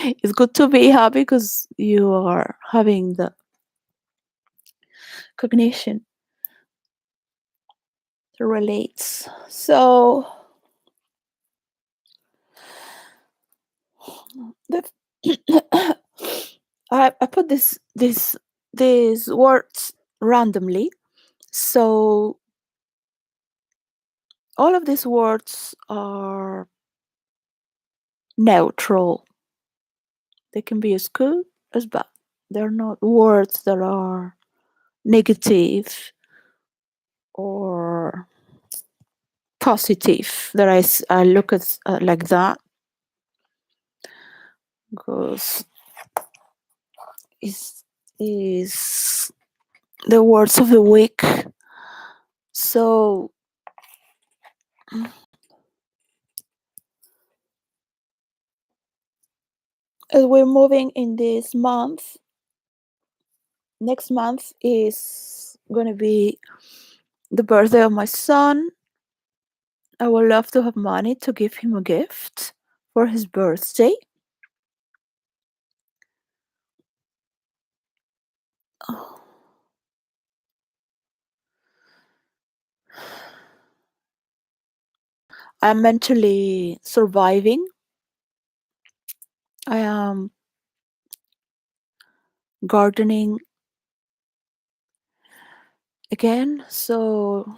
Speaker 1: It's good to be happy because you are having the cognition that relates. So the I put these words randomly. So all of these words are neutral. They can be as good as bad. They're not words that are negative or positive that I look at like that, because is the words of the week. So as we're moving in this month, next month is going to be the birthday of my son. I would love to have money to give him a gift for his birthday. Oh. I'm mentally surviving. I am gardening again. So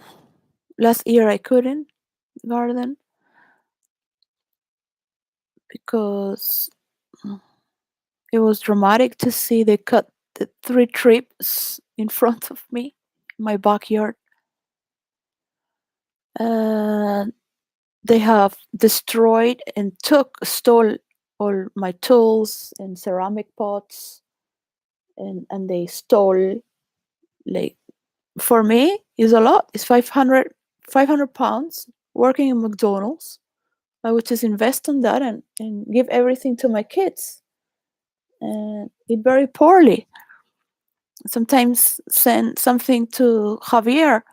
Speaker 1: last year I couldn't garden because it was dramatic to see they cut the 3 trees in front of me in my backyard. And they have destroyed and stole all my tools and ceramic pots, and they stole, like, for me is a lot. It's 500 pounds working in McDonald's. I would just invest on that and give everything to my kids and eat very poorly. Sometimes send something to Xavier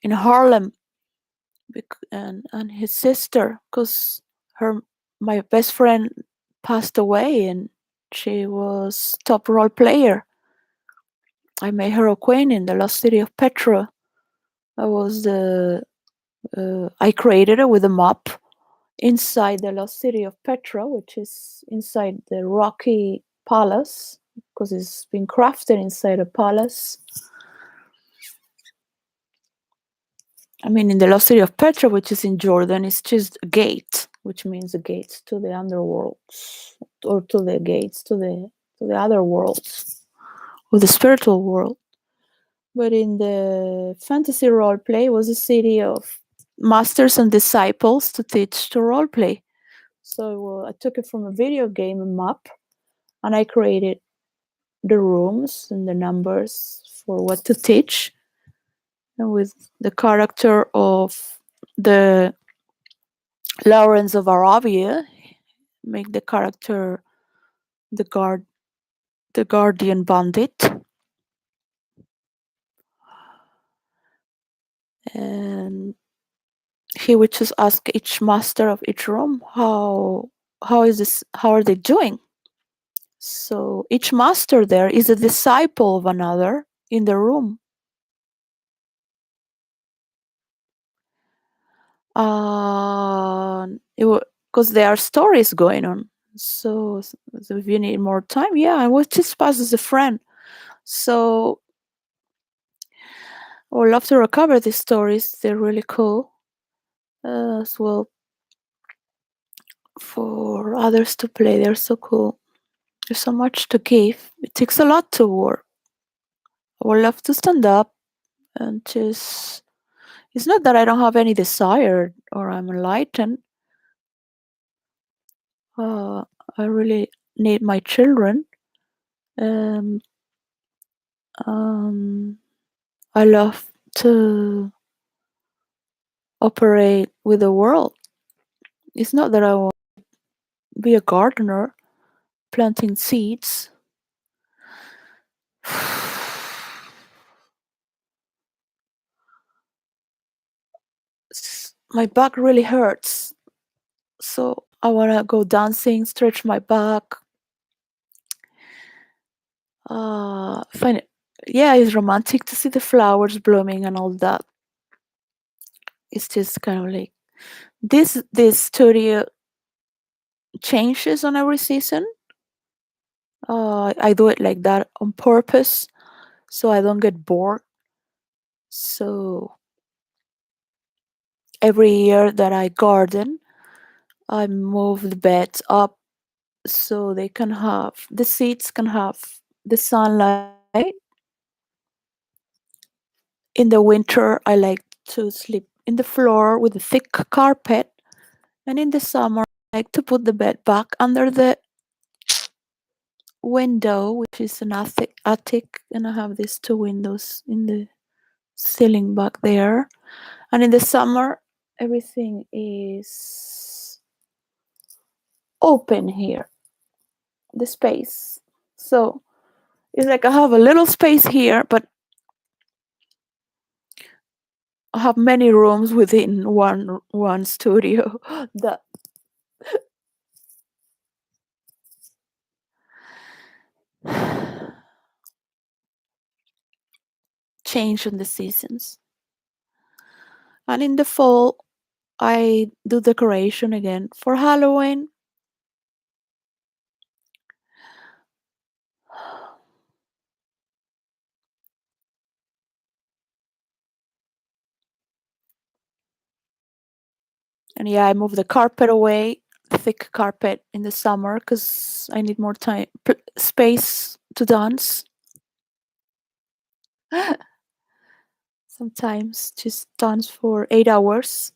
Speaker 1: in Harlem, and his sister, because her my best friend passed away, and she was top role player. I made her acquaintance in the lost city of Petra. I was the I created it with a map inside the lost city of Petra, which is inside the rocky palace, because it's been crafted inside a palace. I mean, in the lost city of Petra, which is in Jordan, it's just a gate, which means the gates to the underworlds, or to the gates to the other worlds, or the spiritual world. But in the fantasy role play, was a city of masters and disciples to teach to role play. So I took it from a video game, a map, and I created the rooms and the numbers for what to teach, and with the character of the Lawrence of Arabia, make the character the guardian bandit, and he would just ask each master of each room how are they doing. So each master there is a disciple of another in the room. Because there are stories going on. So if you need more time, yeah, I would just pass as a friend. So I would love to recover these stories. They're really cool. As well, for others to play, they're so cool. There's so much to give. It takes a lot to work. I would love to stand up and just. It's not that I don't have any desire or I'm enlightened. Uh, I really need my children. Um, um, I love to operate with the world. It's not that I want to be a gardener planting seeds. My back really hurts, so I want to go dancing, stretch my back. Find it, yeah, it's romantic to see the flowers blooming and all that. It's just kind of like this studio changes on every season. I do it like that on purpose, so I don't get bored. So every year that I garden, I move the beds up so they can have the seeds can have the sunlight. In the winter, I like to sleep in the floor with a thick carpet, and in the summer, I like to put the bed back under the window, which is an attic, and I have these two windows in the ceiling back there. And in the summer, everything is open here, the space. So it's like I have a little space here, but I have many rooms within one studio. That change in the seasons. And in the fall, I do decoration again for Halloween. And yeah, I move the carpet away, thick carpet in the summer, because I need more time, space to dance. Sometimes just dance for 8 hours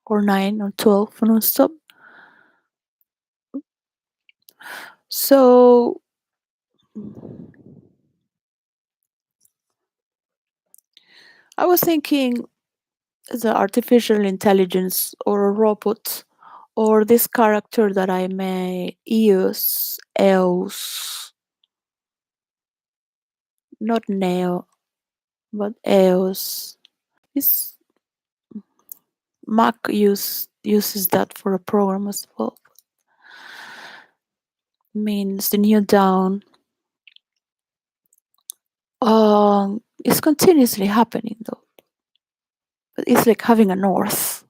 Speaker 1: or 9 or 12 non-stop. So I was thinking the artificial intelligence or a robot or this character that I may use, 𝙬𝙗𝙖𝙩, not Neo, but 𝙬𝙗𝙖𝙩. This Mac uses that for a program as well. Means the new dawn. It's continuously happening though. But it's like having a north,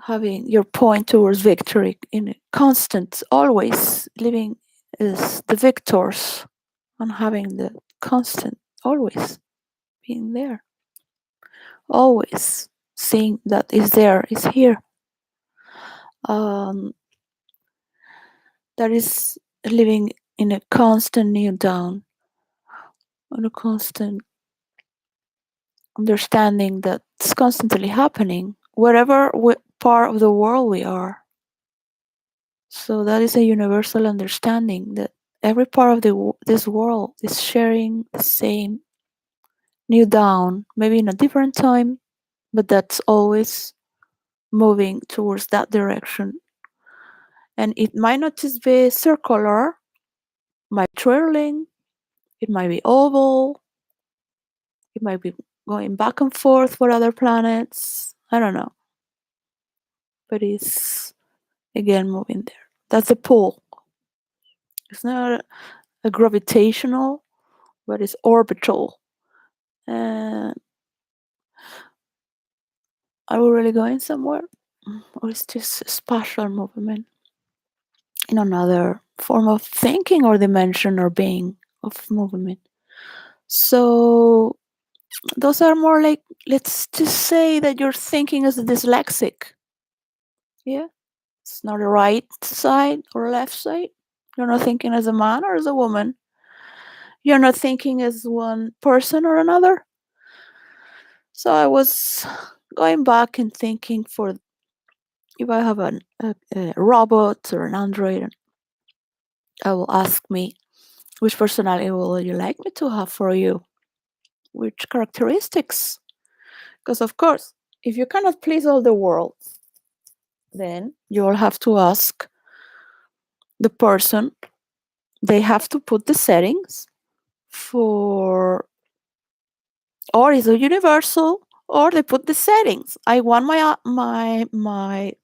Speaker 1: having your point towards victory in a constant, always living as the victors and having the constant, always being there, always seeing that is there, is here. That is living in a constant new dawn, on a constant understanding that's constantly happening wherever part of the world we are. So that is a universal understanding that every part of this world is sharing the same new dawn, maybe in a different time, but that's always moving towards that direction. And it might not just be circular, might be twirling, it might be oval, it might be going back and forth for other planets. I don't know. But it's again moving there. That's a pull. It's not a gravitational, but it's orbital. And are we really going somewhere? Or is this a spatial movement in another form of thinking or dimension or being of movement? So those are more like, let's just say that you're thinking as a dyslexic. Yeah? It's not a right side or left side. You're not thinking as a man or as a woman. You're not thinking as one person or another. So I was going back and thinking for if I have a robot or an android, I will ask me, which personality will you like me to have for you? Which characteristics? Because of course, if you cannot please all the world, then you will have to ask the person. They have to put the settings for, or is it universal, or they put the settings. I want my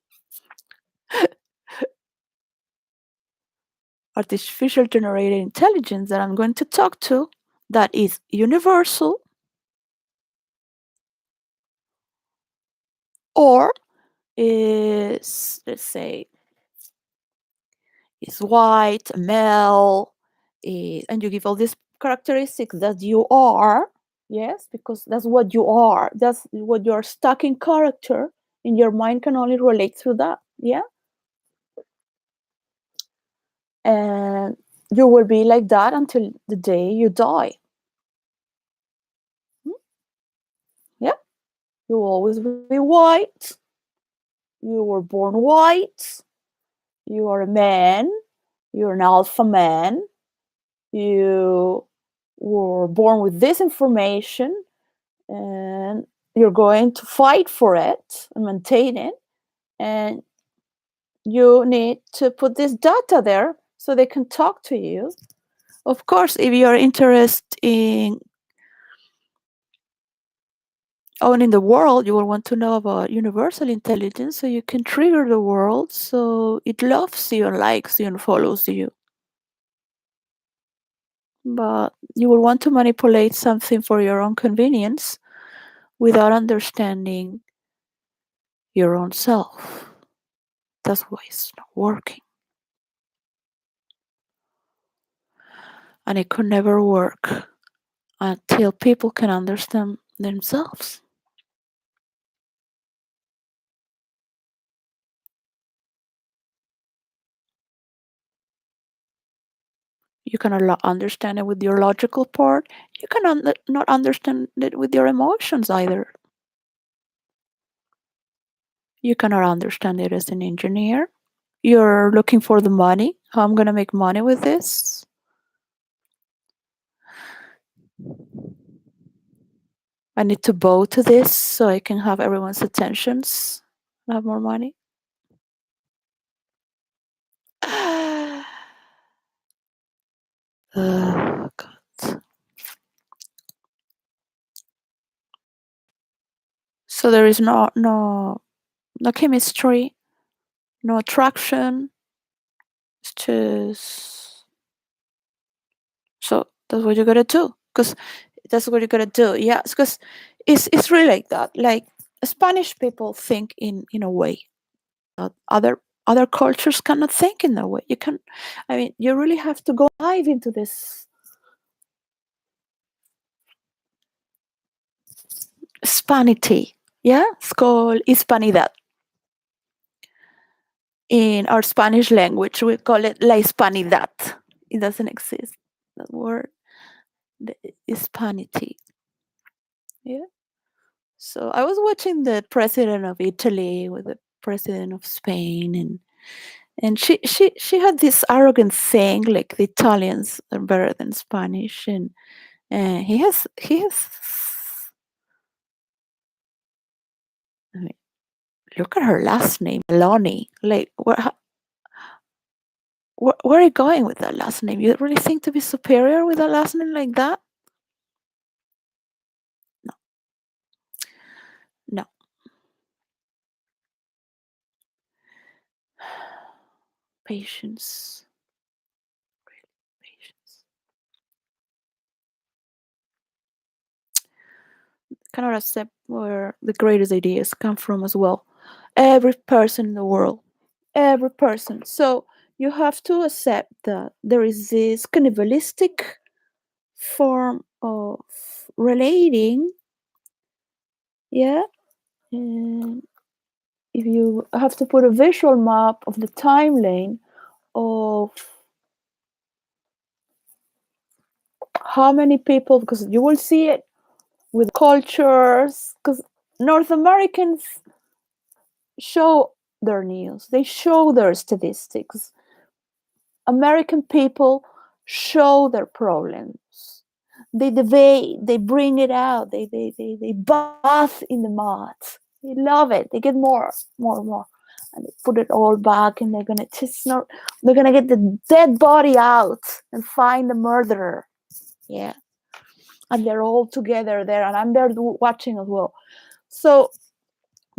Speaker 1: artificial generated intelligence that I'm going to talk to that is universal, or is, let's say, is white, male, and you give all these characteristics that you are, yes, because that's what you are. That's what you're stuck in character, and your mind can only relate through that, yeah? And you will be like that until the day you die. Yeah? You will always be white. You were born white. You are a man. You're an alpha man. You were born with this information, and you're going to fight for it and maintain it. And you need to put this data there so they can talk to you. Of course, if you're interested in owning the world, you will want to know about universal intelligence so you can trigger the world so it loves you and likes you and follows you. But you will want to manipulate something for your own convenience without understanding your own self. That's why it's not working. And it could never work until people can understand themselves. You cannot understand it with your logical part. You cannot not understand it with your emotions either. You cannot understand it as an engineer. You're looking for the money. How I'm going to make money with this? I need to bow to this so I can have everyone's attentions and have more money. God. So there is no chemistry, no attraction. It's just so that's what you gotta do. Because that's what you gotta do. Yeah, because it's really like that. Like Spanish people think in a way that other cultures cannot think in that way. You can, I mean, you really have to go dive into this Spanity. Yeah, it's called Hispanidad. In our Spanish language, we call it La Hispanidad. It doesn't exist. That word, the Hispanity. Yeah. So I was watching the president of Italy with the president of Spain, and she had this arrogant thing like the Italians are better than Spanish, and he has. I mean, look at her last name, Meloni. Like, where are you going with that last name? You really think to be superior with a last name like that? No, no. Patience, patience. Cannot accept where the greatest ideas come from as well. Every person in the world, every person. So you have to accept that there is this cannibalistic form of relating. Yeah. And if you have to put a visual map of the timeline of how many people, because you will see it with cultures, because North Americans show their news, they show their statistics. American people show their problems. They debate, they bring it out, they bath in the mud. They love it. They get more, more. And they put it all back and they're gonna get the dead body out and find the murderer. Yeah. And they're all together there, and I'm there watching as well. So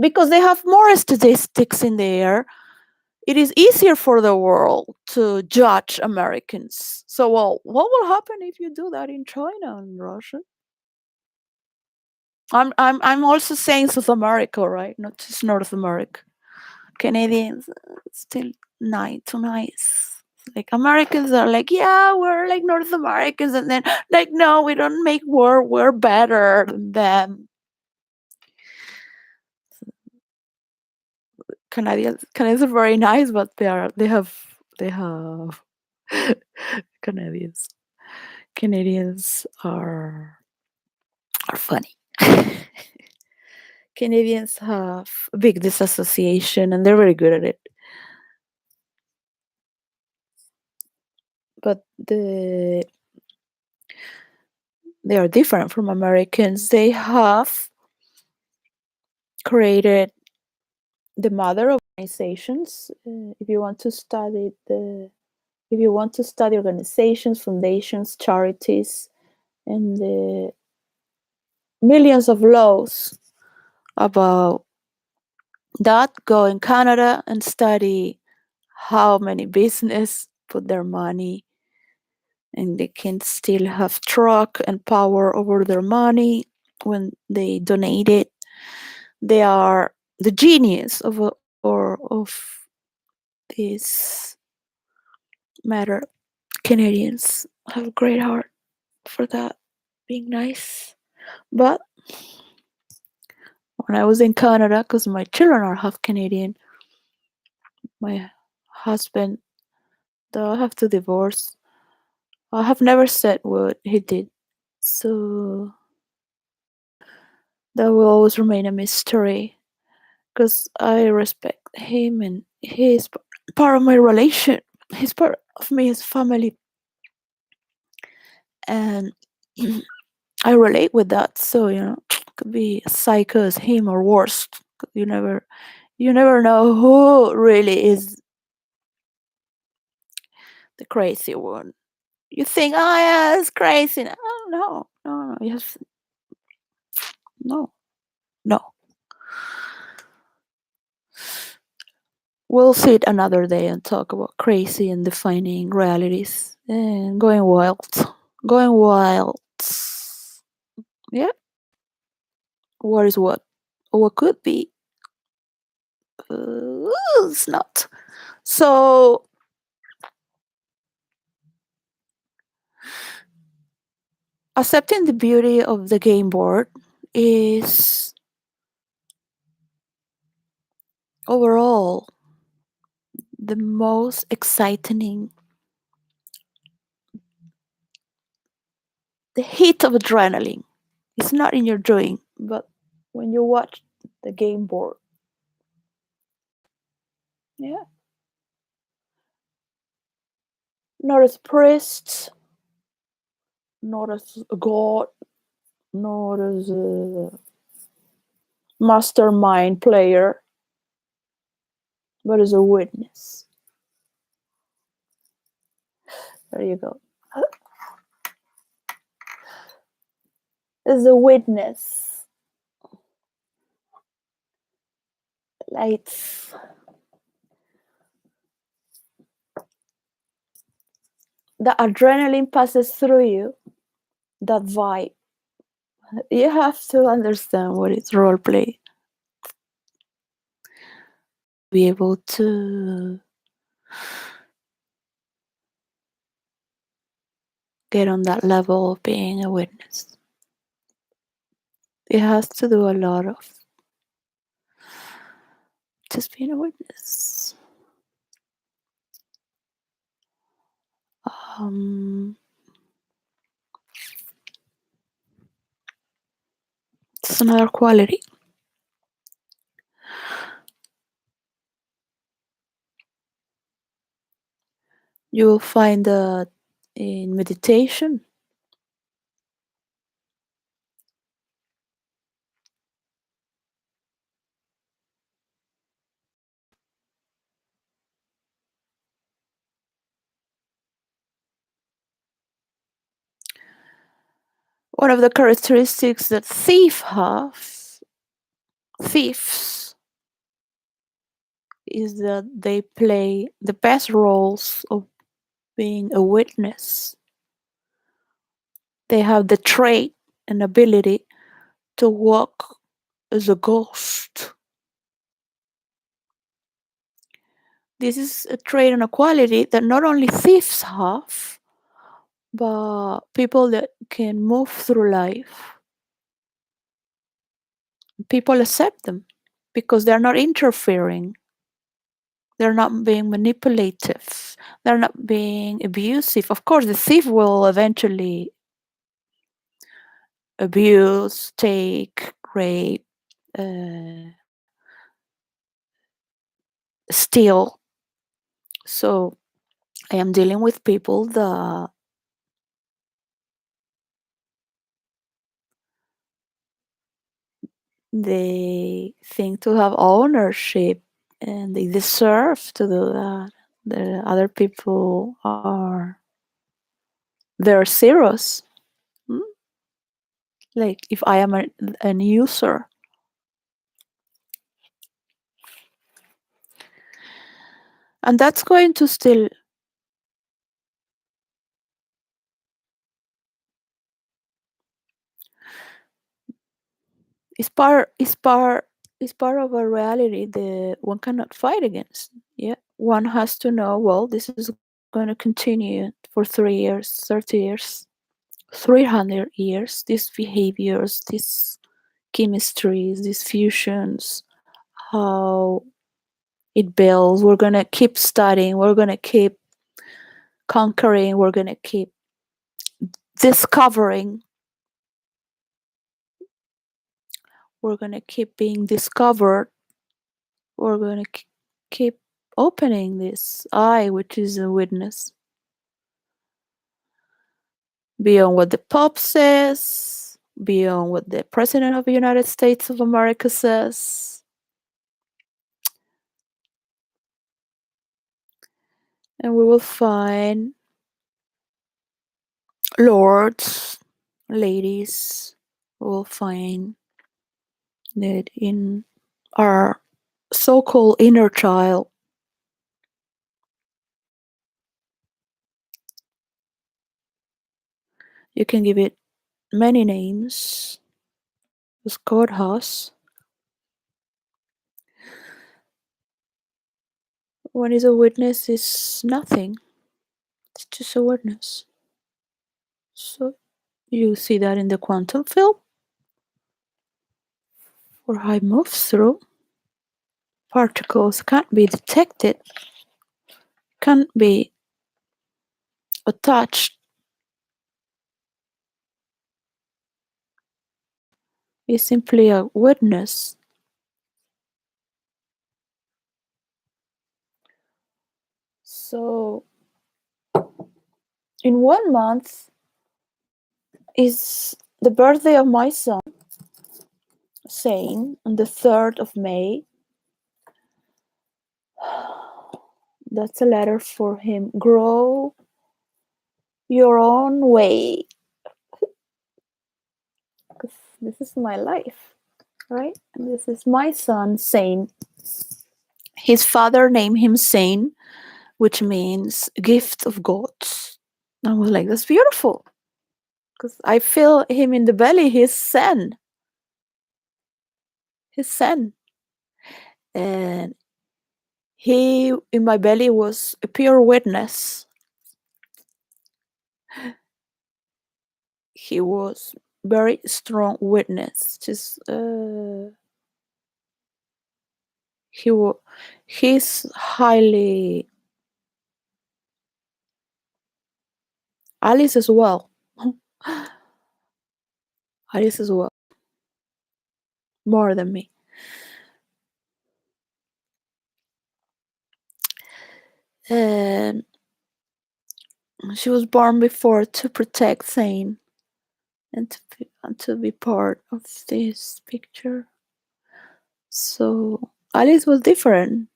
Speaker 1: because they have more statistics in the air, it is easier for the world to judge Americans. So, well, what will happen if you do that in China and Russia? I'm also saying South America, right? Not just North America. Canadians still too nice. Like Americans are like, yeah, we're like North Americans, and then like, no, we don't make war. We're better than them. Canadians are very nice, but they have Canadians. Canadians are funny. Canadians have a big disassociation, and they're very good at it. But they are different from Americans. They have created the mother organizations. If you want to study organizations, foundations, charities, and the millions of laws about that, go in Canada and study how many business put their money, and they can still have truck and power over their money when they donate it. They are the genius of this matter. Canadians have a great heart for that, being nice. But when I was in Canada, because my children are half Canadian, my husband, though I have to divorce, I have never said what he did. So that will always remain a mystery, because I respect him and he is part of my relation. He's part of me, his family. And I relate with that. So, Could be as psycho as him or worse. You never know who really is the crazy one. You think, oh yeah, it's crazy. Oh, no. Yes, no, no. We'll sit another day and talk about crazy and defining realities and going wild. Going wild. Yeah. What is what? Or what could be? It's not. So, accepting the beauty of the game board is overall the most exciting. The hit of adrenaline is not in your doing, but when you watch the game board. Yeah. Not as priest, not as a god, not as a mastermind player, but as a witness. There you go. As a witness. Lights. The adrenaline passes through you, that vibe. You have to understand what is role play. Be able to get on that level of being a witness. It has to do a lot of just being a witness. It's another quality. You will find that in meditation. One of the characteristics that thieves is that they play the best roles of being a witness. They have the trait and ability to walk as a ghost. This is a trait and a quality that not only thieves have, but people that can move through life. People accept them because they're not interfering. They're not being manipulative. They're not being abusive. Of course, the thief will eventually abuse, take, rape, steal. So I am dealing with people that they think to have ownership and they deserve to do that. The other people they're zeros. Like if I am an user. And that's going to still is part of a reality that one cannot fight against. Yeah. One has to know, well, this is going to continue for 3 years, 30 years, 300 years, these behaviors, these chemistries, these fusions, how it builds. We're going to keep studying, we're going to keep conquering, we're going to keep discovering, we're going to keep being discovered, we're going to keep opening this eye, which is a witness. Beyond what the Pope says, beyond what the President of the United States of America says. And we will find lords, ladies. We will find that in our so-called inner child. You can give it many names, as God has. When it's a witness, it's nothing. It's just a witness. So you see that in the quantum field, where I move through. Particles can't be detected, can't be attached. It's simply a witness. So in 1 month is the birthday of my son, saying on the 3rd of May. That's a letter for him. Grow your own way. 'Cause this is my life, right? And this is my son, Saint. His father named him Saint, which means gift of God. I was like, that's beautiful. Because I feel him in the belly, he's Sen. He's Sen. And he, in my belly, was a pure witness. He was very strong witness. Just he's highly Alice as well. Alice as well. More than me. And she was born before to protect Thane and to be part of this picture. So Alice was different.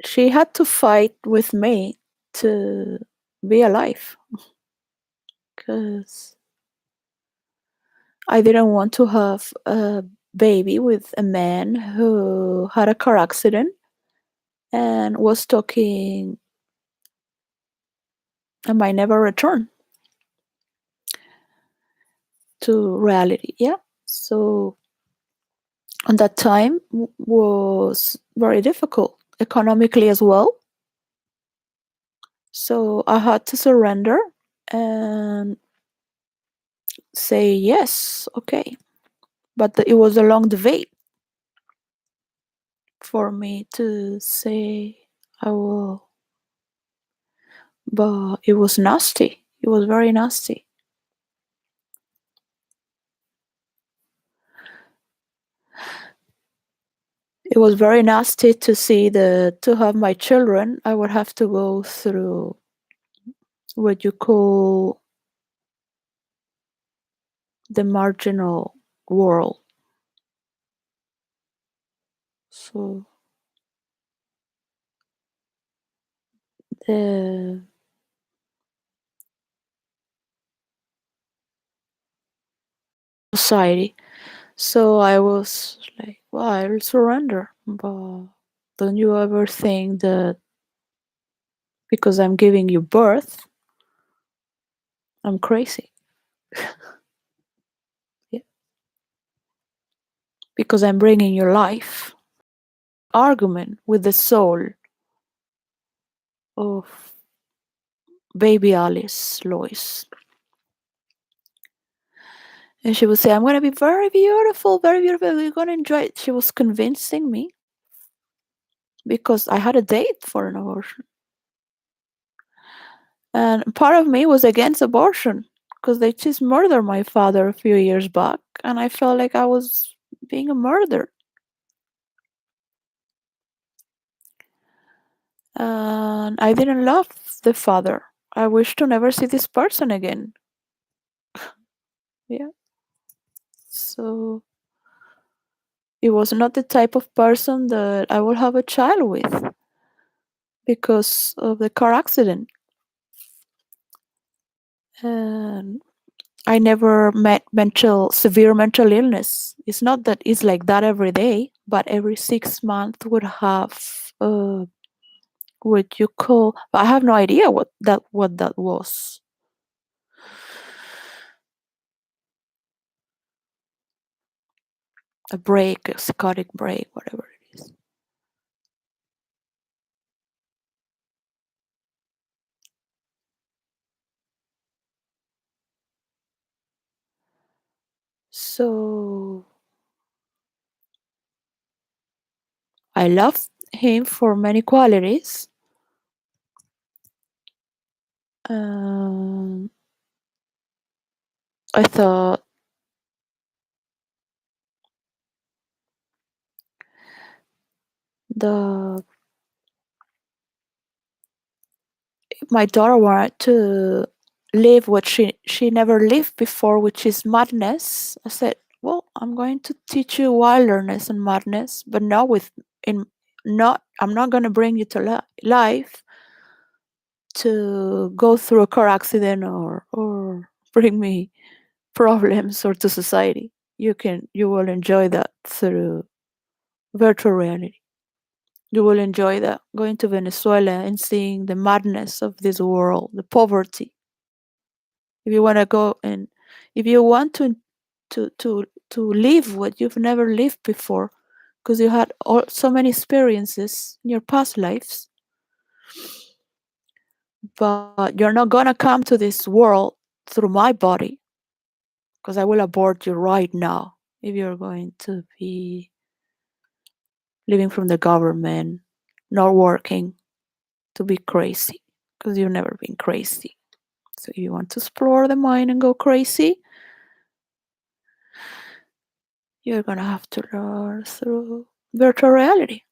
Speaker 1: She had to fight with me to be alive, because I didn't want to have a baby with a man who had a car accident and was talking and might never return to reality. Yeah. So on that time was very difficult economically as well. So I had to surrender and say yes, okay. But it was a long debate for me to say I will. But it was nasty. It was very nasty. It was very nasty to see to have my children. I would have to go through what you call the marginal world. So the society. So I was like, well, I'll surrender. But don't you ever think that because I'm giving you birth, I'm crazy? Yeah. Because I'm bringing you life. Argument with the soul of baby Alice Lois. And she would say, I'm going to be very beautiful, very beautiful. You're going to enjoy it. She was convincing me because I had a date for an abortion. And part of me was against abortion because they just murdered my father a few years back. And I felt like I was being murdered. And I didn't love the father. I wish to never see this person again. Yeah. So it was not the type of person that I will have a child with because of the car accident. And I never met severe mental illness. It's not that it's like that every day, but every 6 months would have what you call. I have no idea what that was. A break, a psychotic break, whatever it is. So I love him for many qualities. Um, I thought the my daughter wanted to live what she never lived before, which is madness. I said, "Well, I'm going to teach you wilderness and madness, but not with in not. I'm not going to bring you to life to go through a car accident or bring me problems or to society. You will enjoy that through virtual reality. You will enjoy that going to Venezuela and seeing the madness of this world, the poverty. If you want to go and if you want to live what you've never lived before, because you had so many experiences in your past lives, but you're not gonna come to this world through my body, because I will abort you right now if you're going to be living from the government, not working, to be crazy, because you've never been crazy. So if you want to explore the mind and go crazy, you're gonna have to learn through virtual reality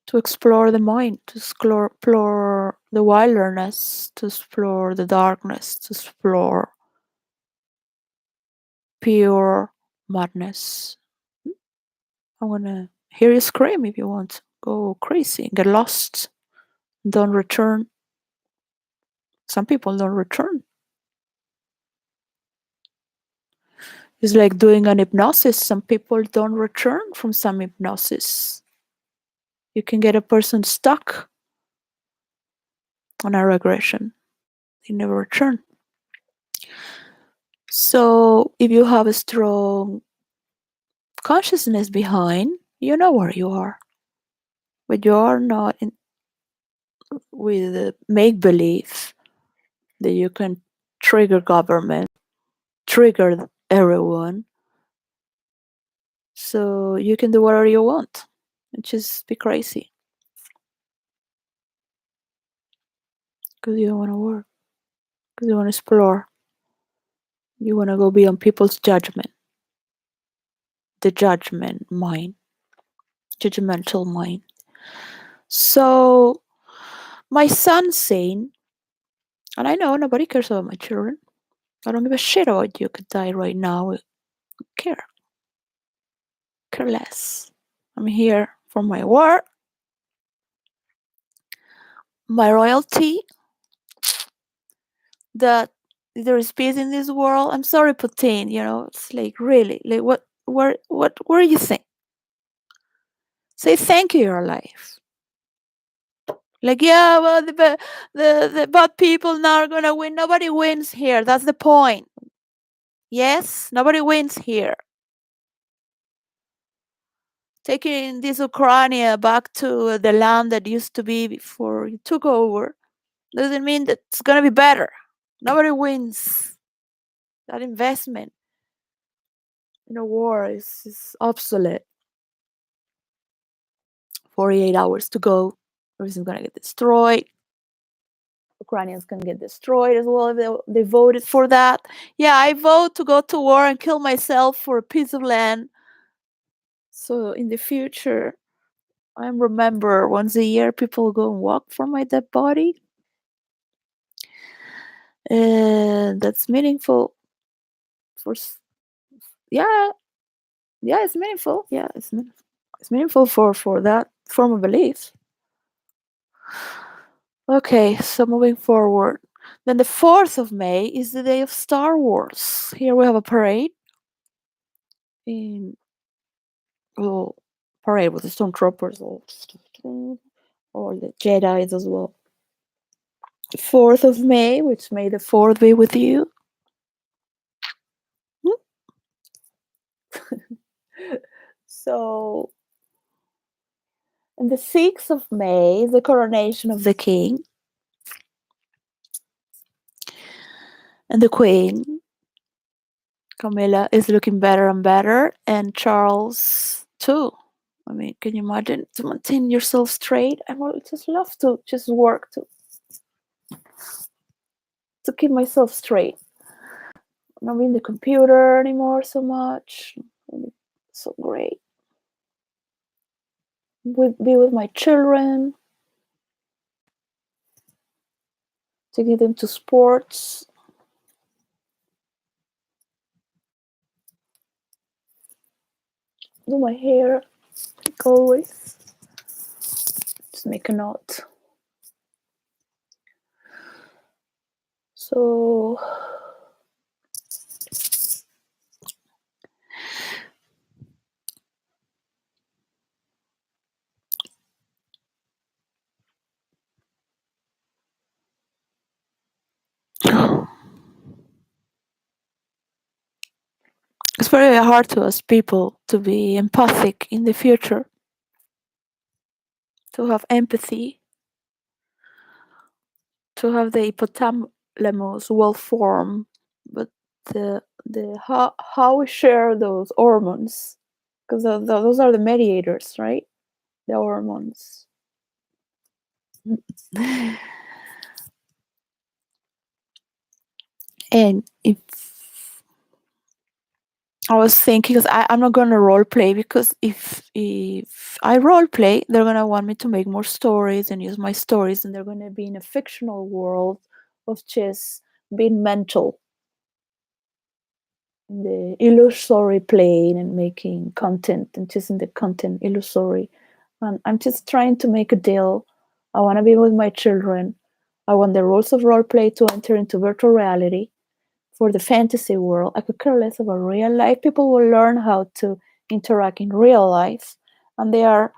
Speaker 1: to explore the mind, to explore the wilderness, to explore the darkness, to explore pure madness. I wanna hear you scream if you want to go crazy, get lost, don't return. Some people don't return. It's like doing an hypnosis. Some people don't return from some hypnosis. You can get a person stuck on a regression. They never return. So if you have a strong consciousness behind, you know where you are. But you are not with the make believe that you can trigger government, trigger everyone, so you can do whatever you want and just be crazy because you don't want to work, because you want to explore, you want to go beyond people's judgment, the judgment mind, judgmental mind. So my son's saying, and I know nobody cares about my children. I don't give a shit about you could die right now. I don't care less. I'm here for my work, my royalty, that there is peace in this world. I'm sorry, Putin. It's like really, like where do you think? Say thank you, your life. Like, yeah, well, the bad people now are gonna win. Nobody wins here. That's the point. Yes, nobody wins here. Taking this Ukraine back to the land that used to be before you took over doesn't mean that it's gonna be better. Nobody wins. That investment in a war is obsolete. 48 hours to go. Everything's gonna get destroyed. Ukrainians can get destroyed as well if they voted for that. Yeah, I vote to go to war and kill myself for a piece of land. So in the future, I remember once a year people go and walk for my dead body. And that's meaningful yeah, yeah, it's meaningful. Yeah, it's meaningful for that form of belief. Okay, so moving forward. Then the 4th of May is the day of Star Wars. Here we have a parade. In well, parade with the stormtroopers or the Jedi's as well. 4th of May, which may the 4th be with you. So, and the 6th of May is the coronation of the king and the queen. Camilla is looking better and better, and Charles too. I mean, can you imagine to maintain yourself straight? I would just love to just work to keep myself straight. Not in the computer anymore so much. So great. Be with my children. Taking them to sports. Do my hair, like always. Just make a note. So it's very hard to us people to be empathic in the future, to have empathy, to have the hypothalamus well formed, but the how we share those hormones, because those are the mediators, right? The hormones. And if I was thinking, because I'm not gonna role play, because if I role play, they're gonna want me to make more stories and use my stories, and they're gonna be in a fictional world of just being mental in the illusory plane and making content and just in the content illusory. And I'm just trying to make a deal. I want to be with my children. I want the rules of role play to enter into virtual reality. For the fantasy world, I could care less about real life. People will learn how to interact in real life, and they are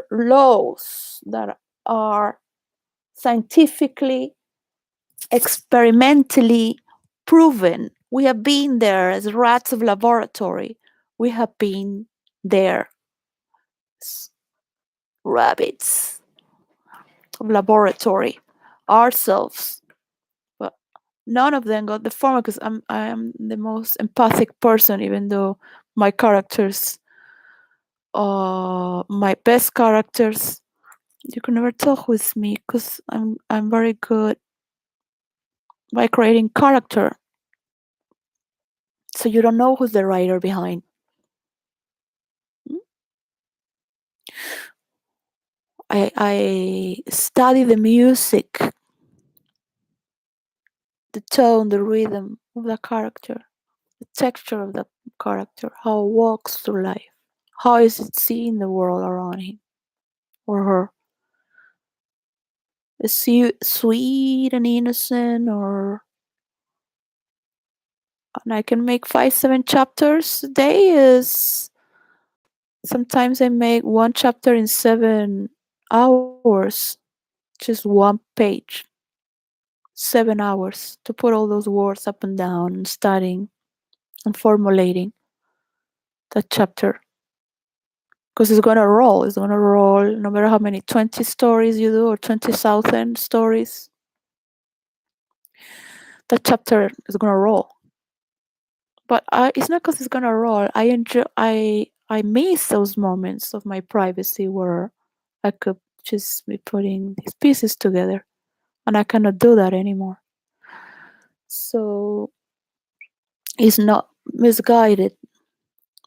Speaker 1: laws that are scientifically, experimentally proven. We have been there as rats of laboratory. We have been there, rabbits of laboratory ourselves. But none of them got the formula, because I am the most empathic person, even though my characters, my best characters, you can never tell who is me, because I'm very good by creating character. So you don't know who's the writer behind. I study the music, the tone, the rhythm of the character, the texture of the character, how it walks through life, how is it seeing the world around him or her. Is he sweet and innocent, or and I can make 5-7 chapters a day. Is sometimes I make one chapter in 7 hours, just one page. 7 hours to put all those words up and down and studying and formulating that chapter, because it's gonna roll. It's gonna roll no matter how many 20 stories you do or 20,000 stories. That chapter is gonna roll. But it's not because it's gonna roll. I enjoy. I miss those moments of my privacy where I could just be putting these pieces together, and I cannot do that anymore. So it's not misguided.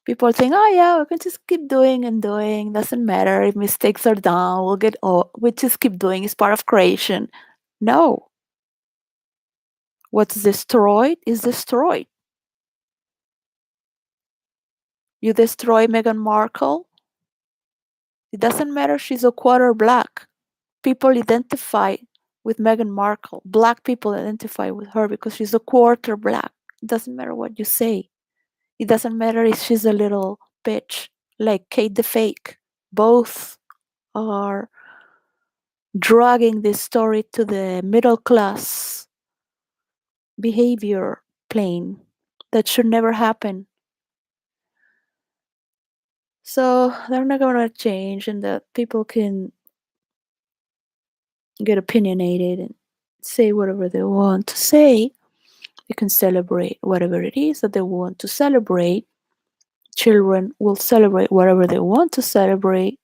Speaker 1: People think, oh yeah, we can just keep doing and doing. Doesn't matter if mistakes are done. We'll get. Oh, we just keep doing. It's part of creation. No. What's destroyed is destroyed. You destroy Meghan Markle. It doesn't matter she's a quarter black. People identify with Meghan Markle. Black people identify with her because she's a quarter black. It doesn't matter what you say. It doesn't matter if she's a little bitch like Kate the Fake. Both are dragging this story to the middle class behavior plane that should never happen. So they're not going to change, and that people can get opinionated and say whatever they want to say. They can celebrate whatever it is that they want to celebrate. Children will celebrate whatever they want to celebrate.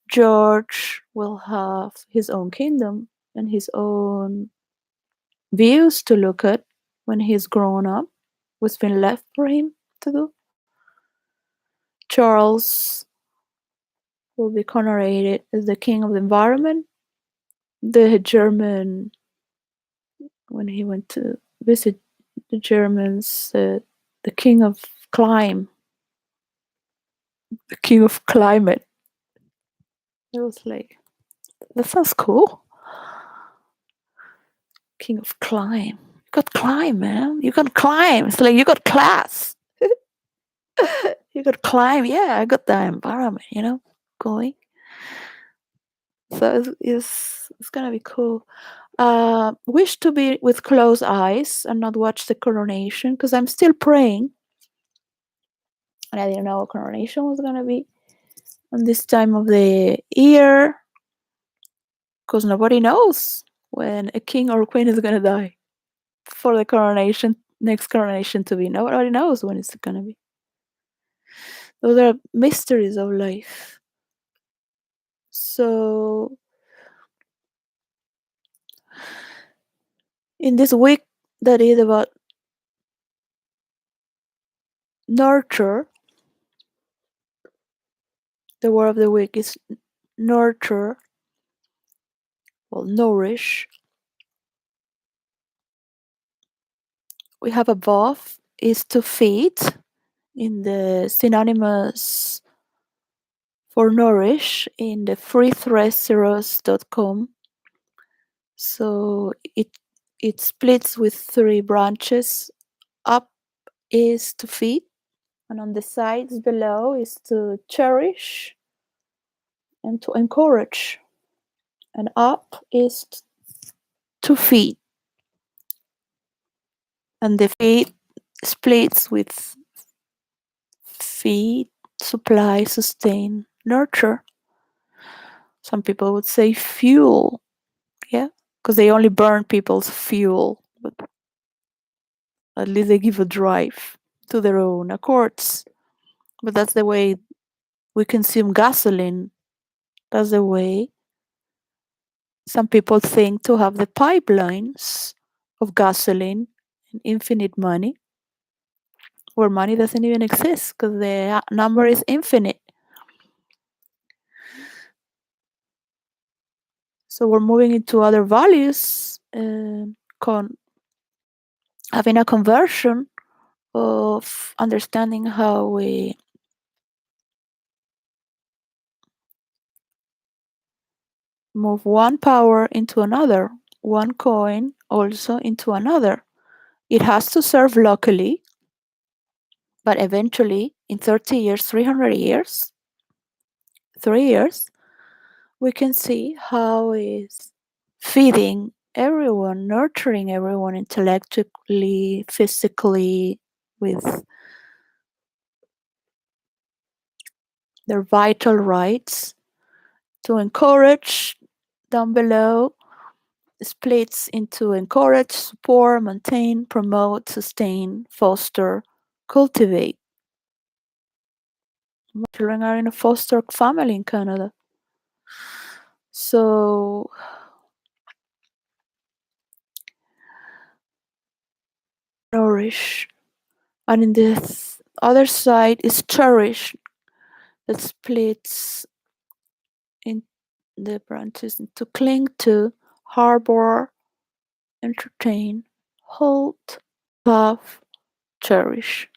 Speaker 1: George will have his own kingdom and his own views to look at when he's grown up. What's been left for him to do. Charles will be commemorated as the king of the environment. The German, when he went to visit the Germans, the king of climate. The king of climate. It was like, that sounds cool. King of climb. You got climb, man. You got climb. It's like you got class. You got climb. Yeah, I got the environment, going. So it's gonna be cool. Wish to be with closed eyes and not watch the coronation because I'm still praying, and I didn't know what coronation was gonna be on this time of the year because nobody knows when a king or queen is gonna die for the next coronation to be. Nobody knows when it's gonna be. Those are mysteries of life. So in this week that is about nurture, the word of the week is nurture. Well, nourish. We have above is to feed in the synonymous for nourish in the freethreshers.com. So it splits with 3 branches. Up is to feed, and on the sides below is to cherish and to encourage. And up is to feed, and the feed splits with feed, supply, sustain, nurture. Some people would say fuel, yeah, because they only burn people's fuel, but at least they give a drive to their own accords. But that's the way we consume gasoline. That's the way some people think to have the pipelines of gasoline and infinite money, where money doesn't even exist because the number is infinite. So we're moving into other values, having a conversion of understanding how we move one power into another, one coin also into another. It has to serve locally, but eventually, in 30 years, 300 years, 3 years, we can see how it's feeding everyone, nurturing everyone intellectually, physically, with their vital rights. To encourage, down below, splits into encourage, support, maintain, promote, sustain, foster, cultivate. My children are in a foster family in Canada. So nourish. And in the other side is cherish, that splits in the branches into cling to, harbor, entertain, hold, love, cherish.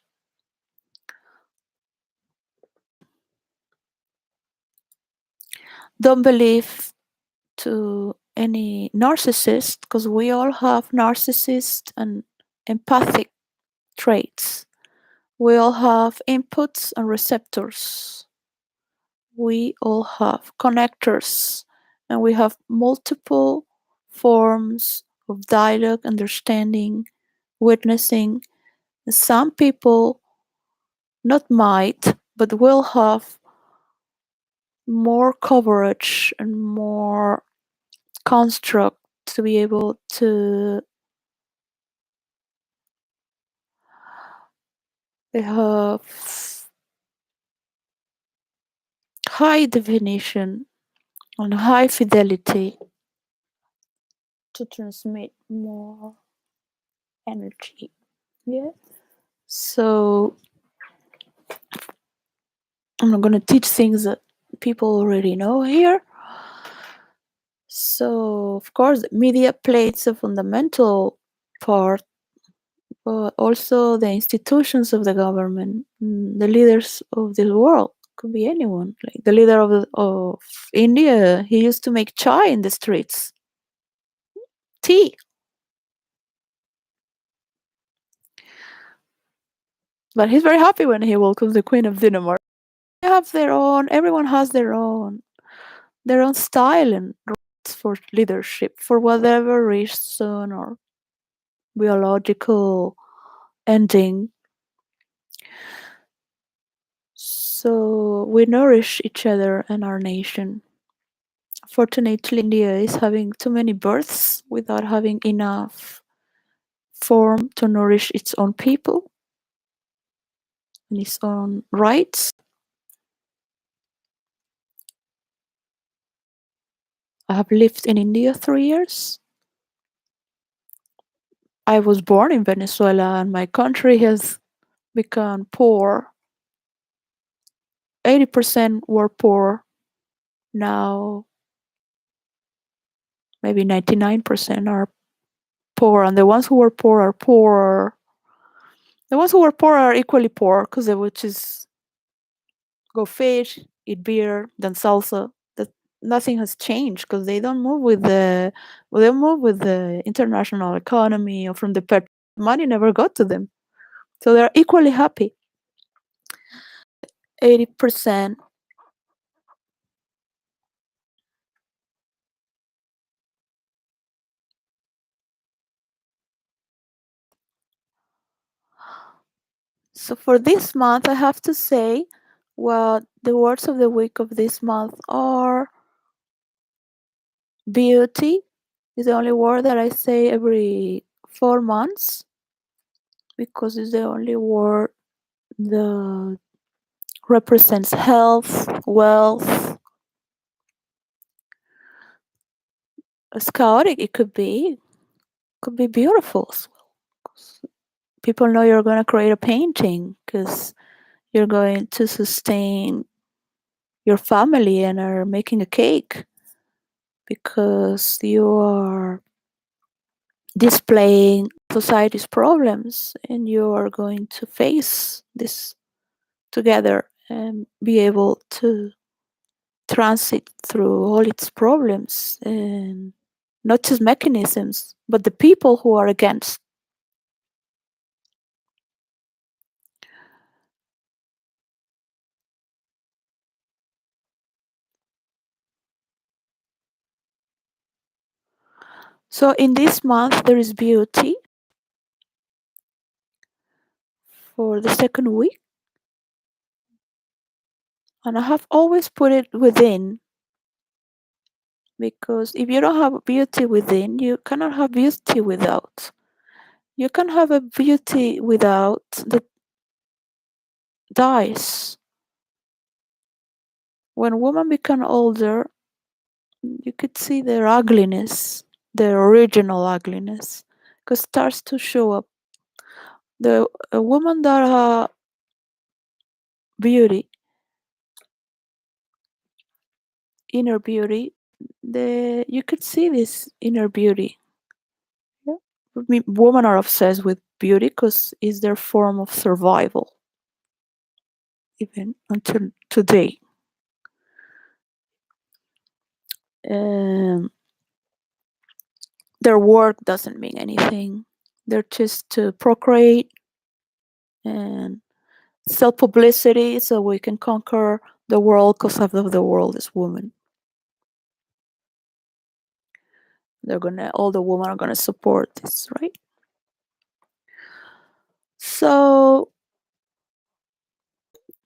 Speaker 1: Don't believe to any narcissist, because we all have narcissist and empathic traits. We all have inputs and receptors. We all have connectors, and we have multiple forms of dialogue, understanding, witnessing. Some people not might, but will have more coverage and more construct to be able to have high definition and high fidelity to transmit more energy. Yeah. So I'm not gonna teach things that people already know here. So of course, media plays a fundamental part, but also the institutions of the government, the leaders of this world. Could be anyone. Like the leader of India, he used to make chai in the streets, tea. But he's very happy when he welcomes the Queen of Denmark. They have their own. Everyone has their own style and rights for leadership for whatever reason or biological ending. So we nourish each other and our nation. Fortunately, India is having too many births without having enough form to nourish its own people and its own rights. I have lived in India 3 years. I was born in Venezuela and my country has become poor. 80% were poor. Now maybe 99% are poor, and the ones who were poor are poorer. The ones who were poor are equally poor because they would just go fish, eat beer, dance salsa. That nothing has changed because they don't move with the they move with the international economy or from the petrol. Money never got to them, so they're equally happy. 80%. So for this month, I have to say, well, the words of the week of this month are beauty. Is the only word that I say every 4 months because it's the only word that represents health, wealth. As chaotic it could be beautiful as well. 'Cause people know you're going to create a painting because you're going to sustain your family and are making a cake because you are displaying society's problems and you are going to face this together and be able to transit through all its problems and not just mechanisms but the people who are against. So in this month there is beauty for the second week, and I have always put it within because if you don't have beauty within, you cannot have beauty without. You can have a beauty without that dies. When women become older, you could see their ugliness, their original ugliness, because starts to show up. The a woman that have beauty, inner beauty, the you could see this inner beauty. Yeah. I mean, women are obsessed with beauty because it's their form of survival, even until today. Um, their work doesn't mean anything. They're just to procreate and sell publicity so we can conquer the world because half of the world is women. All the women are gonna support this, right? So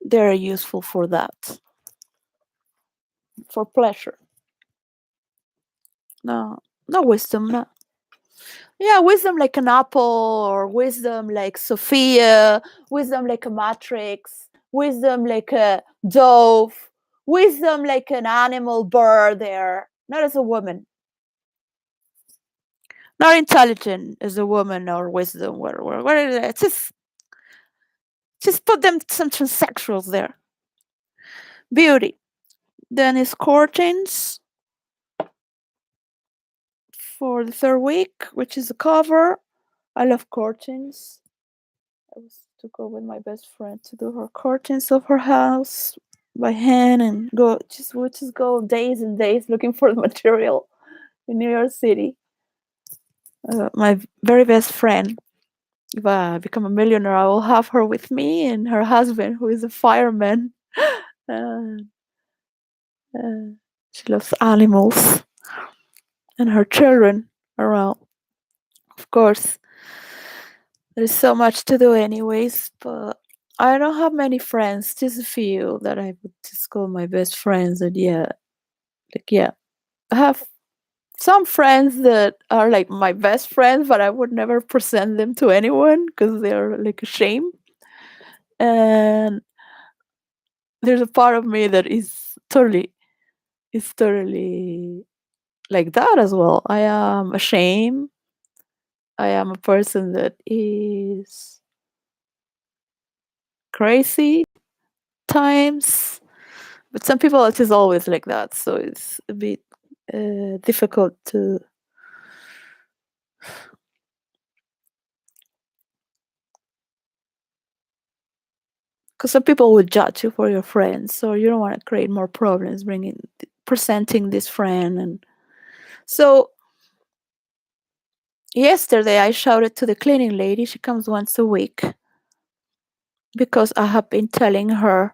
Speaker 1: they're useful for that, for pleasure. No, no wisdom, no. Yeah, wisdom like an apple, or wisdom like Sophia, wisdom like a matrix, wisdom like a dove, wisdom like an animal bird there, not as a woman. Not intelligent as a woman or wisdom. What is it? Just put them some transsexuals there. Beauty. Then is curtains for the third week, which is a cover. I love curtains. I was to go with my best friend to do her curtains of her house by hand, and we'll just go days and days looking for the material in New York City. My very best friend, if I become a millionaire, I will have her with me and her husband, who is a fireman. Uh, uh, she loves animals and her children around. Of course, there's so much to do, anyways, but I don't have many friends, just a few that I would just call my best friends. And yeah, I have some friends that are like my best friends, but I would never present them to anyone because they're like ashamed. And there's a part of me that is totally like that as well. I am ashamed. I am a person that is crazy times, but some people it is always like that, so it's a bit difficult to. Because some people would judge you for your friends, so you don't want to create more problems presenting this friend. And so yesterday I shouted to the cleaning lady. She comes once a week because I have been telling her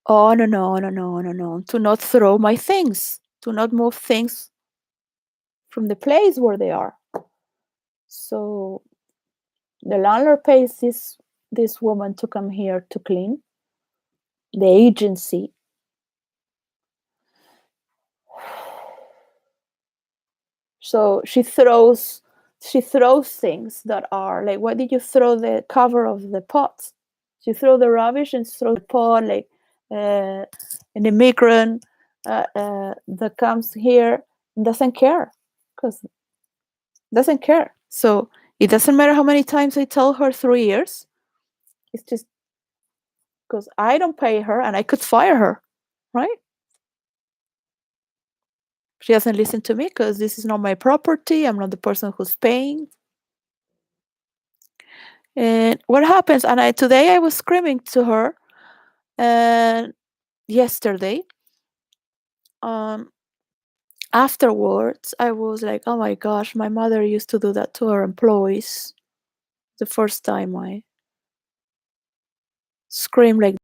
Speaker 1: on and on and on and on to not throw my things, to not move things from the place where they are. So the landlord pays this woman to come here to clean. The agency. So she throws things that are like, why did you throw the cover of the pots? She throw the rubbish and throw the pot, like uh, an immigrant that comes here and doesn't care, because doesn't care. So it doesn't matter how many times I tell her 3 years. It's just because I don't pay her and I could fire her, right? She doesn't listen to me because this is not my property. I'm not the person who's paying. And what happens? And today I was screaming to her, and yesterday, um, afterwards, I was like, "Oh my gosh, my mother used to do that to her employees." The first time I screamed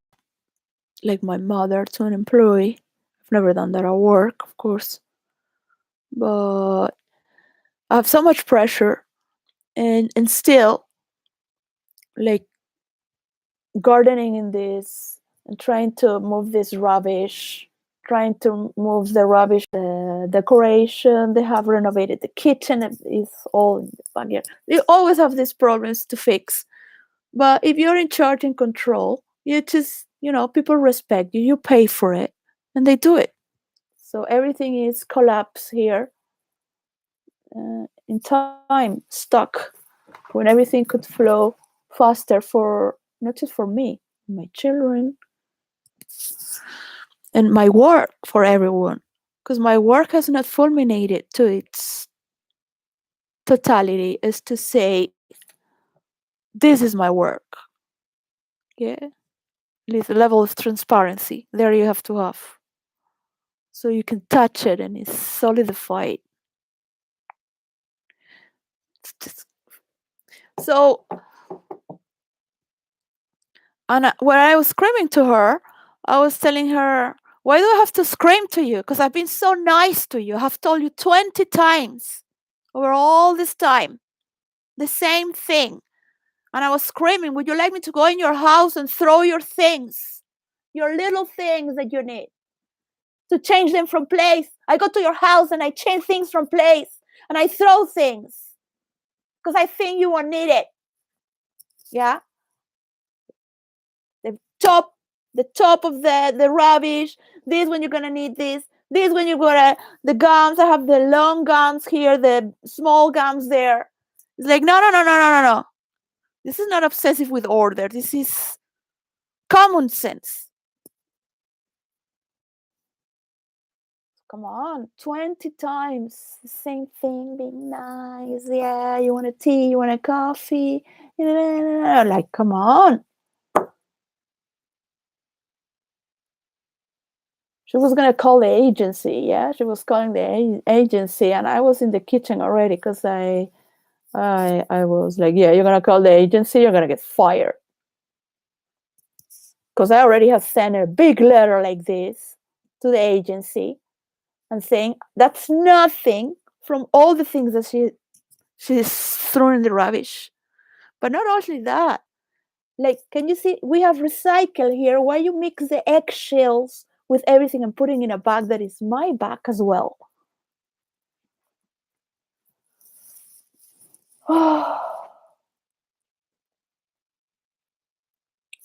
Speaker 1: like my mother to an employee. I've never done that at work, of course, but I have so much pressure, and still, like, gardening in this and trying to move this rubbish, trying to move the rubbish, the decoration. They have renovated the kitchen. It's all in the backyard. They always have these problems to fix. But if you're in charge and control, you just, people respect you. You pay for it, and they do it. So everything is collapse here in time, stuck, when everything could flow faster for not just for me, my children, and my work, for everyone, because my work has not fulminated to its totality, is to say, this is my work. Yeah, this level of transparency there you have to have. so you can touch it and it's solidified. It's just so. And when I was screaming to her, I was telling her, "Why do I have to scream to you? Because I've been so nice to you. I've told you 20 times over all this time the same thing." And I was screaming, "Would you like me to go in your house and throw your things, your little things that you need, to change them from place? I go to your house and I change things from place and I throw things because I think you won't need it." Yeah, the top of the rubbish. This when you're gonna need this. This when you're gonna the gums. I have the long gums here, the small gums there. It's like no. This is not obsessive with order. This is common sense. Come on, 20 times the same thing, being nice. Yeah, you want a tea, you want a coffee. Like, come on. She was gonna call the agency. Yeah, she was calling the agency, and I was in the kitchen already because I was like, yeah, you're gonna call the agency, you're gonna get fired. Because I already have sent a big letter like this to the agency and saying that's nothing from all the things that she's thrown in the rubbish. But not only that, like, can you see we have recycle here? Why you mix the eggshells with everything and putting in a bag that is my bag as well?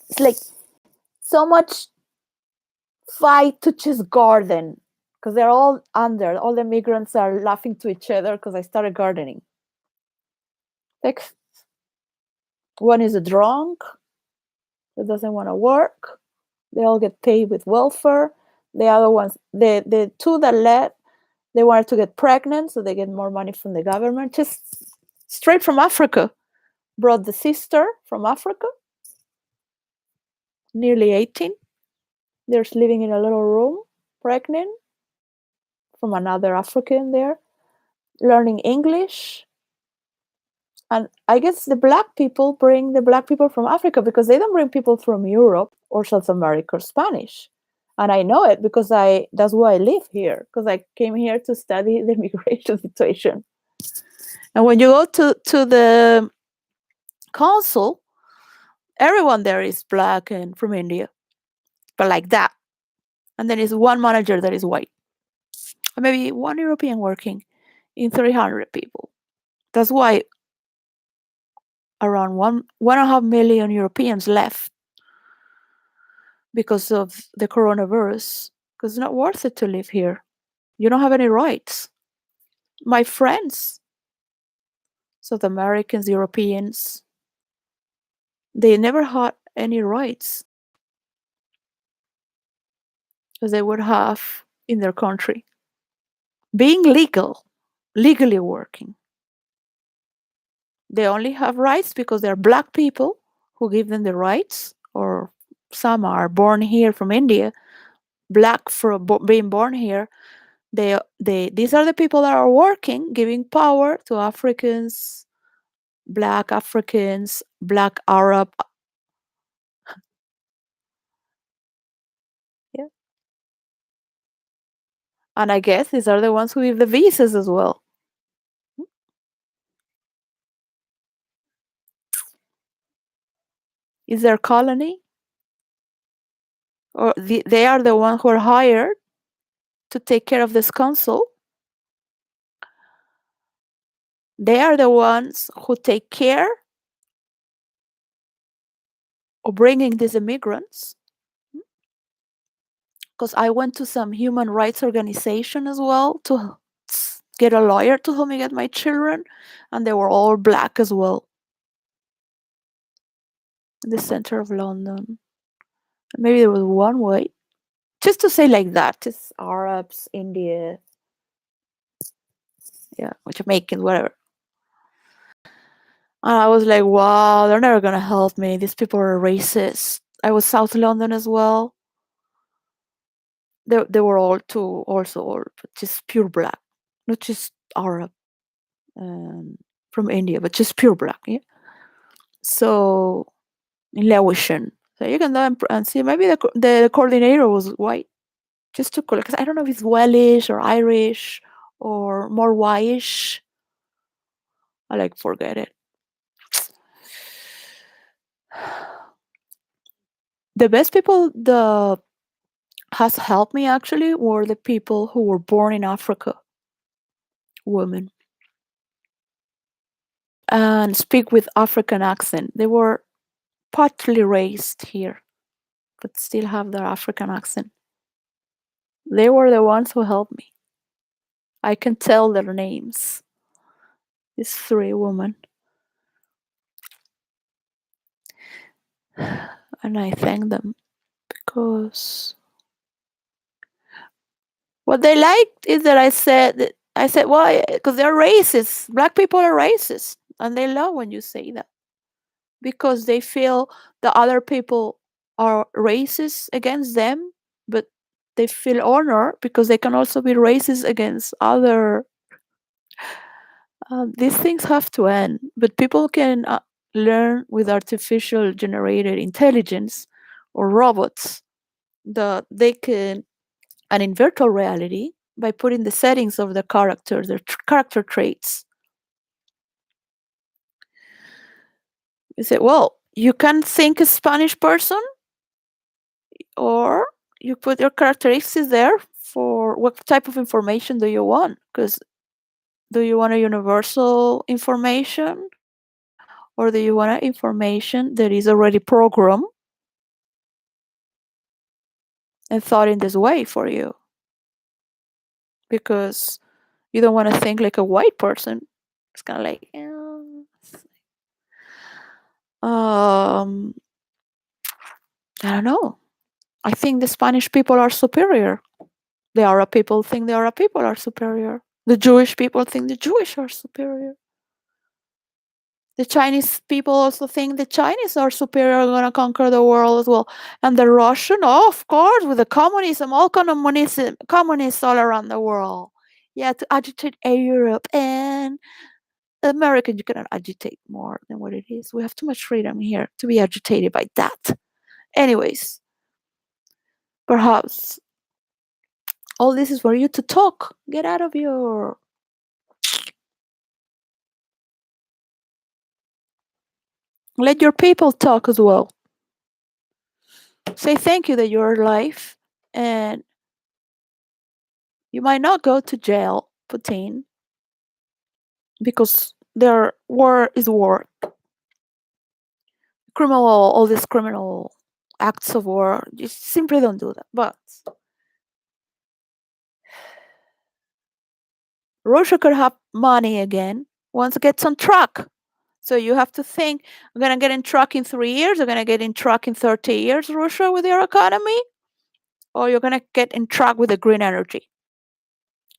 Speaker 1: It's like so much fight to just garden because they're all under. All the migrants are laughing to each other because I started gardening. Like, one is a drunk that doesn't want to work. They all get paid with welfare. The other ones, the two that left, they wanted to get pregnant, so they get more money from the government. Just straight from Africa. Brought the sister from Africa, nearly 18. They're living in a little room, pregnant, from another African there, learning English. And I guess the black people bring the black people from Africa because they don't bring people from Europe or South America or Spanish. And I know it because that's why I live here, because I came here to study the immigration situation. And when you go to the consul, everyone there is black and from India, but like that. And then is one manager that is white. Or maybe one European working in 300 people. That's why around 1.5 million Europeans left because of the coronavirus. Because it's not worth it to live here. You don't have any rights. My friends, South Americans, Europeans, they never had any rights as they would have in their country. Being legally working. They only have rights because they're black people who give them the rights, or some are born here from India, black for being born here. These are the people that are working, giving power to Africans, black Arab. Yeah. And I guess these are the ones who give the visas as well. Is their colony? Or they are the ones who are hired to take care of this consul? They are the ones who take care of bringing these immigrants? Because I went to some human rights organization as well to get a lawyer to help me get my children, and they were all black as well. In the center of London. Maybe there was one white. Just to say like that, just Arabs, India, yeah, Jamaicans, whatever. And I was like, wow, they're never gonna help me. These people are racist. I was South London as well. They were all too also all just pure black, not just Arab, um, from India, but just pure black. Yeah. So in Lewisham, so you can go and see. Maybe the coordinator was white, just to collect. 'Cause I don't know if it's Welsh or Irish or more whitish. I like forget it. The best people the has helped me actually were the people who were born in Africa, women, and speak with African accent. They were partly raised here, but still have their African accent. They were the ones who helped me. I can tell their names. These three women. And I thank them because what they liked is that I said, why? Because they're racist. Black people are racist. And they love when you say that because they feel the other people are racist against them, but they feel honor because they can also be racist against other. These things have to end, but people can learn with artificial generated intelligence or robots that they can, and in virtual reality, by putting the settings of the characters, their character traits. You say, well, you can think a Spanish person, or you put your characteristics there for what type of information do you want? Because do you want a universal information, or do you want an information that is already programmed and thought in this way for you? Because you don't want to think like a white person. It's kind of like, I don't know. I think the Spanish people are superior. The Arab people think the Arab people are superior. The Jewish people think the Jewish are superior. The Chinese people also think the Chinese are superior, going to conquer the world as well. And the Russian, oh, of course, with the communism, all communism, communists all around the world. Yeah, to agitate Europe and America. You cannot agitate more than what it is. We have too much freedom here to be agitated by that. Anyways, perhaps all this is for you to talk. Get out of your. Let your people talk as well. Say thank you that you're alive, and you might not go to jail, Putin, because their war is war. Criminal, all these criminal acts of war, you simply don't do that. But Russia could have money again once it gets on track. So you have to think, I'm going to get in track in 3 years, I'm going to get in track in 30 years, Russia, with your economy, or you're going to get in track with the green energy.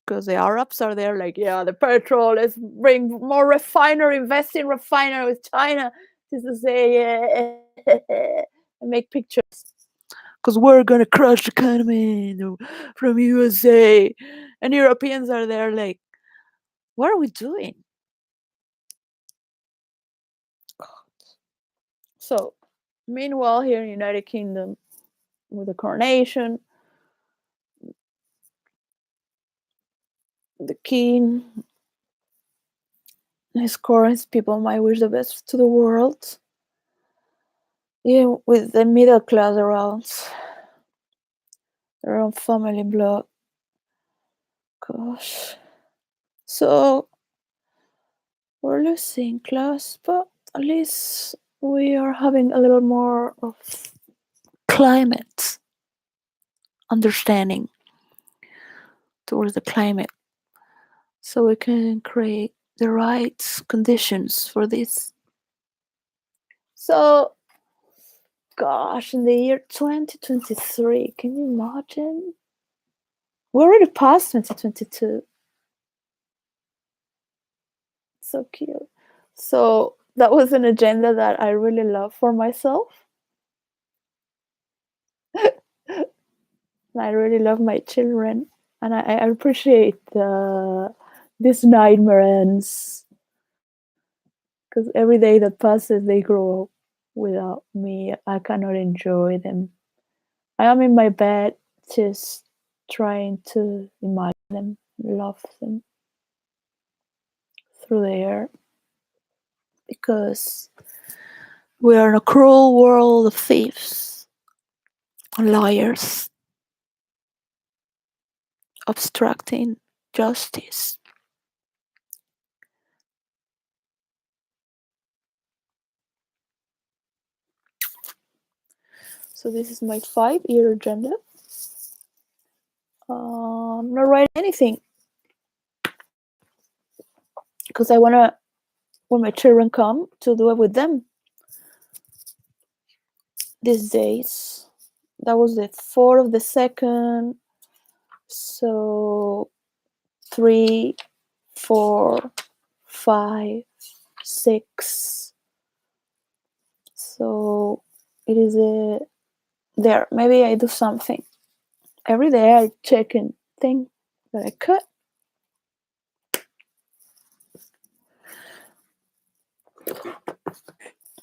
Speaker 1: Because the Arabs are there like, yeah, the petrol, let's bring more refinery, invest in refinery with China, just to say, yeah, and make pictures. Because we're going to crush the economy from USA. And Europeans are there like, what are we doing? So, meanwhile, here in the United Kingdom, with the coronation, the king, his court, his people might wish the best to the world. Yeah, with the middle class around, their own family blood. Gosh. So, we're losing class, but at least we are having a little more of climate understanding towards the climate, so we can create the right conditions for this. So, gosh, in the year 2023, can you imagine? We're already past 2022. So cute. So, that was an agenda that I really love for myself. I really love my children, and I appreciate this nightmare ends, because every day that passes, they grow up without me. I cannot enjoy them. I am in my bed, just trying to imagine them, love them through the air, because we are in a cruel world of thieves, liars, obstructing justice. So this is my 5-year agenda. I'm not writing anything, because I want to, when my children come, to do it with them. These days, that was the 4th of the 2nd, so 3, 4, 5, 6. So it is there. Maybe I do something every day. I check and think that I could.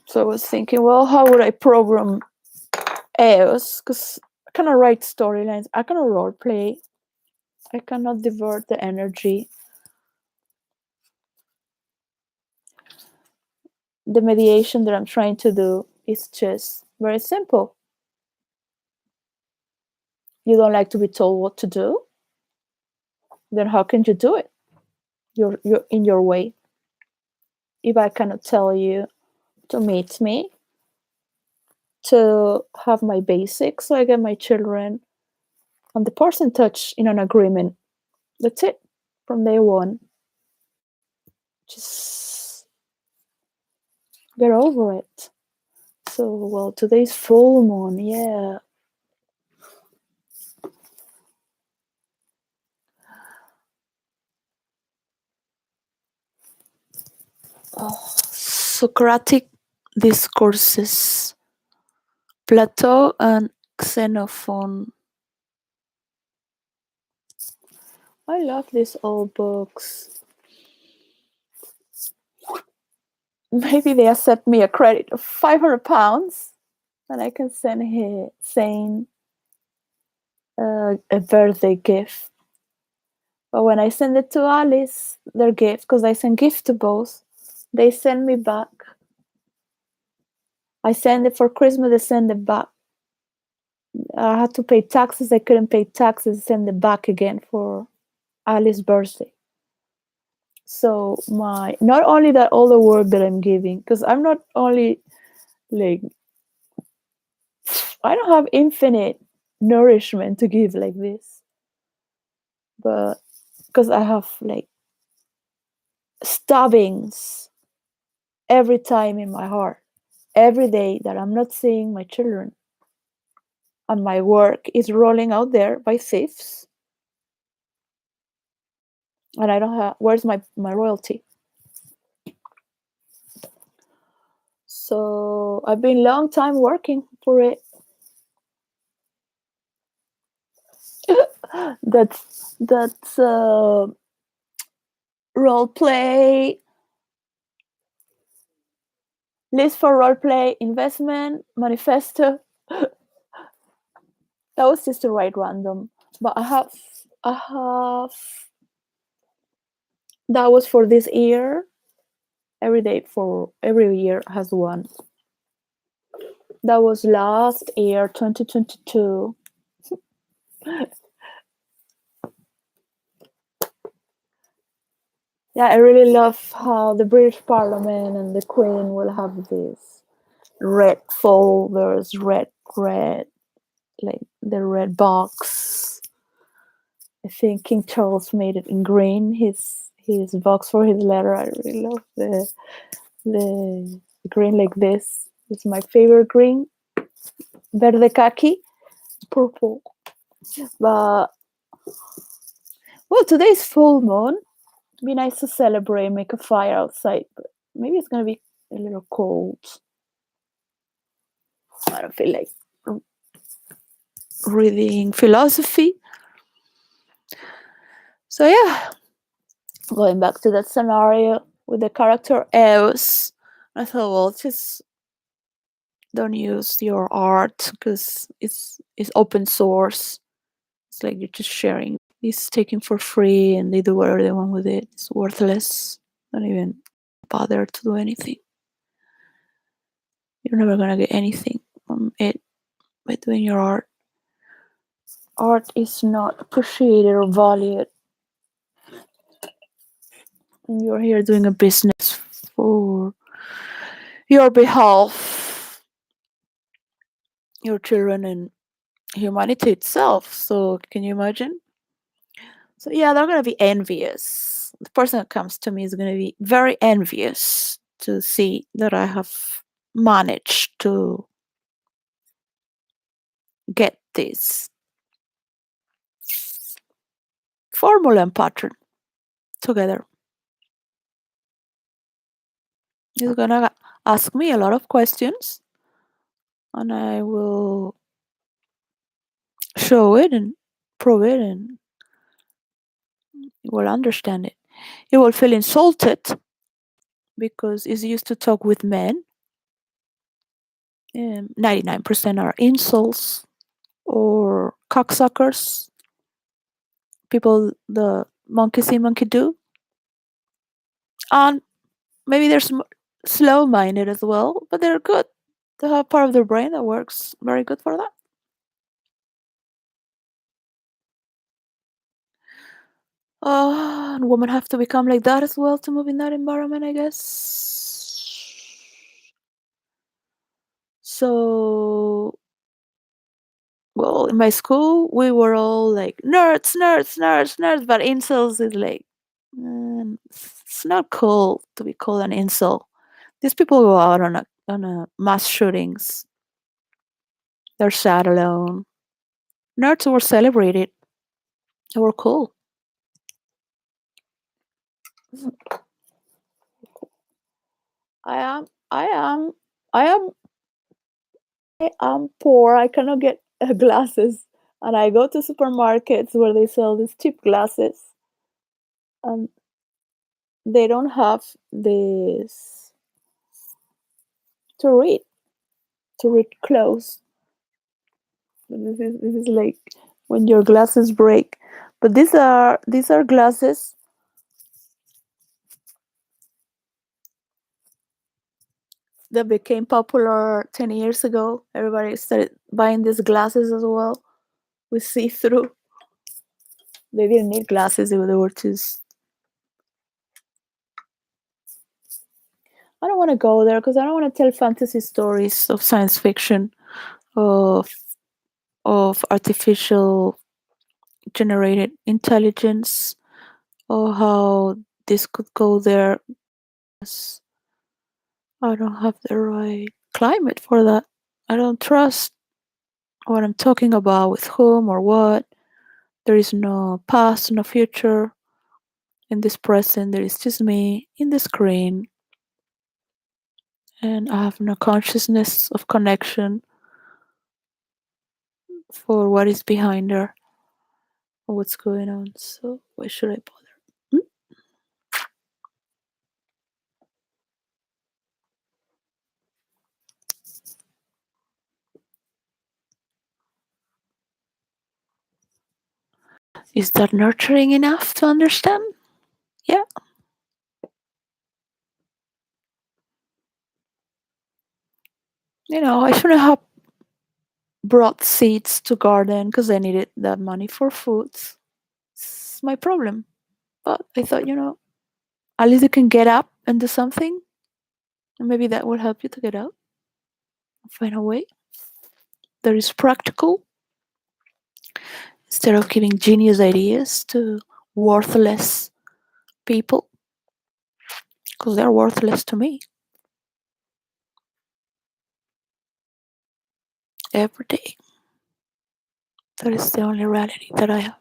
Speaker 1: So I was thinking, well, how would I program 𝙬𝙗𝙖𝙩? Because I cannot write storylines. I cannot role play. I cannot divert the energy. The mediation that I'm trying to do is just very simple. You don't like to be told what to do? Then how can you do it? You're in your way. If I cannot tell you to meet me, to have my basics, so I get my children and the person touch in an agreement. That's it. From day one. Just get over it. So, well, today's full moon, yeah. Oh, Socratic discourses, Plato and Xenophon. I love these old books. Maybe they accept me a credit of £500, and I can send saying a birthday gift. But when I send it to Alice, their gift, because I send gift to both, they send me back. I send it for Christmas, they send it back. I had to pay taxes, I couldn't pay taxes, send it back again for Alice's birthday. So not only that, all the work that I'm giving, because I'm not only like, I don't have infinite nourishment to give like this, but because I have like stabbings every time in my heart, every day that I'm not seeing my children, and my work is rolling out there by thieves, and I don't have, where's my royalty? So I've been long time working for it. That's role play, list for role play, investment, manifesto. That was just to write random, but I have that was for this year. Every day for every year has one. That was last year, 2022. Yeah, I really love how the British Parliament and the Queen will have this red folders, red, like the red box. I think King Charles made it in green. His box for his letter. I really love the green like this. It's my favorite green. Verde khaki, purple. But well, today's full moon. Be nice to celebrate, make a fire outside, but maybe it's gonna be a little cold. I don't feel like reading philosophy. So yeah, going back to that scenario with the character 𝙬𝙗𝙖𝙩, I thought, well, just don't use your art because it's open source. It's like you're just sharing. It's taken for free and they do whatever they want with it. It's worthless. Don't even bother to do anything. You're never gonna get anything from it by doing your art. Art is not appreciated or valued. And you're here doing a business for your behalf, your children, and humanity itself. So, can you imagine? So, yeah, they're going to be envious. The person that comes to me is going to be very envious to see that I have managed to get this formula and pattern together. He's going to ask me a lot of questions, and I will show it and prove it, and you will understand it. You will feel insulted because he's used to talk with men. 99% are insults or cocksuckers, people the monkey see, monkey do. And maybe they're slow-minded as well, but they're good. They have part of their brain that works very good for that. And women have to become like that as well to move in that environment, I guess. So, well, in my school, we were all like nerds, nerds, nerds, nerds, but incels is like, it's not cool to be called an incel. These people go out on a mass shootings. They're sad alone. Nerds were celebrated. They were cool. I am, I am, I am, I am poor. I cannot get glasses, and I go to supermarkets where they sell these cheap glasses, and they don't have this to read close. This is like when your glasses break. But these are glasses that became popular 10 years ago. Everybody started buying these glasses as well with see-through. They didn't need glasses, they were just. I don't want to go there because I don't want to tell fantasy stories of science fiction, of artificial generated intelligence, or how this could go there. I don't have the right climate for that. I don't trust what I'm talking about with whom or what. There is no past, no future. In this present, there is just me in the screen, and I have no consciousness of connection for what is behind there or what's going on. So why should I bother? Hmm? Is that nurturing enough to understand? Yeah. I shouldn't have brought seeds to garden because I needed that money for food. It's my problem. But I thought, at least you can get up and do something. And maybe that will help you to get up. Find a way that is practical instead of giving genius ideas to worthless people, because they're worthless to me every day. That is the only reality that I have.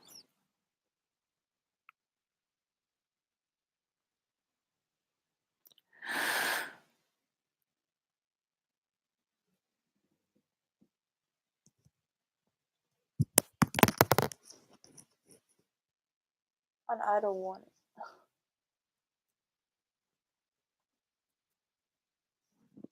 Speaker 1: and I don't want it.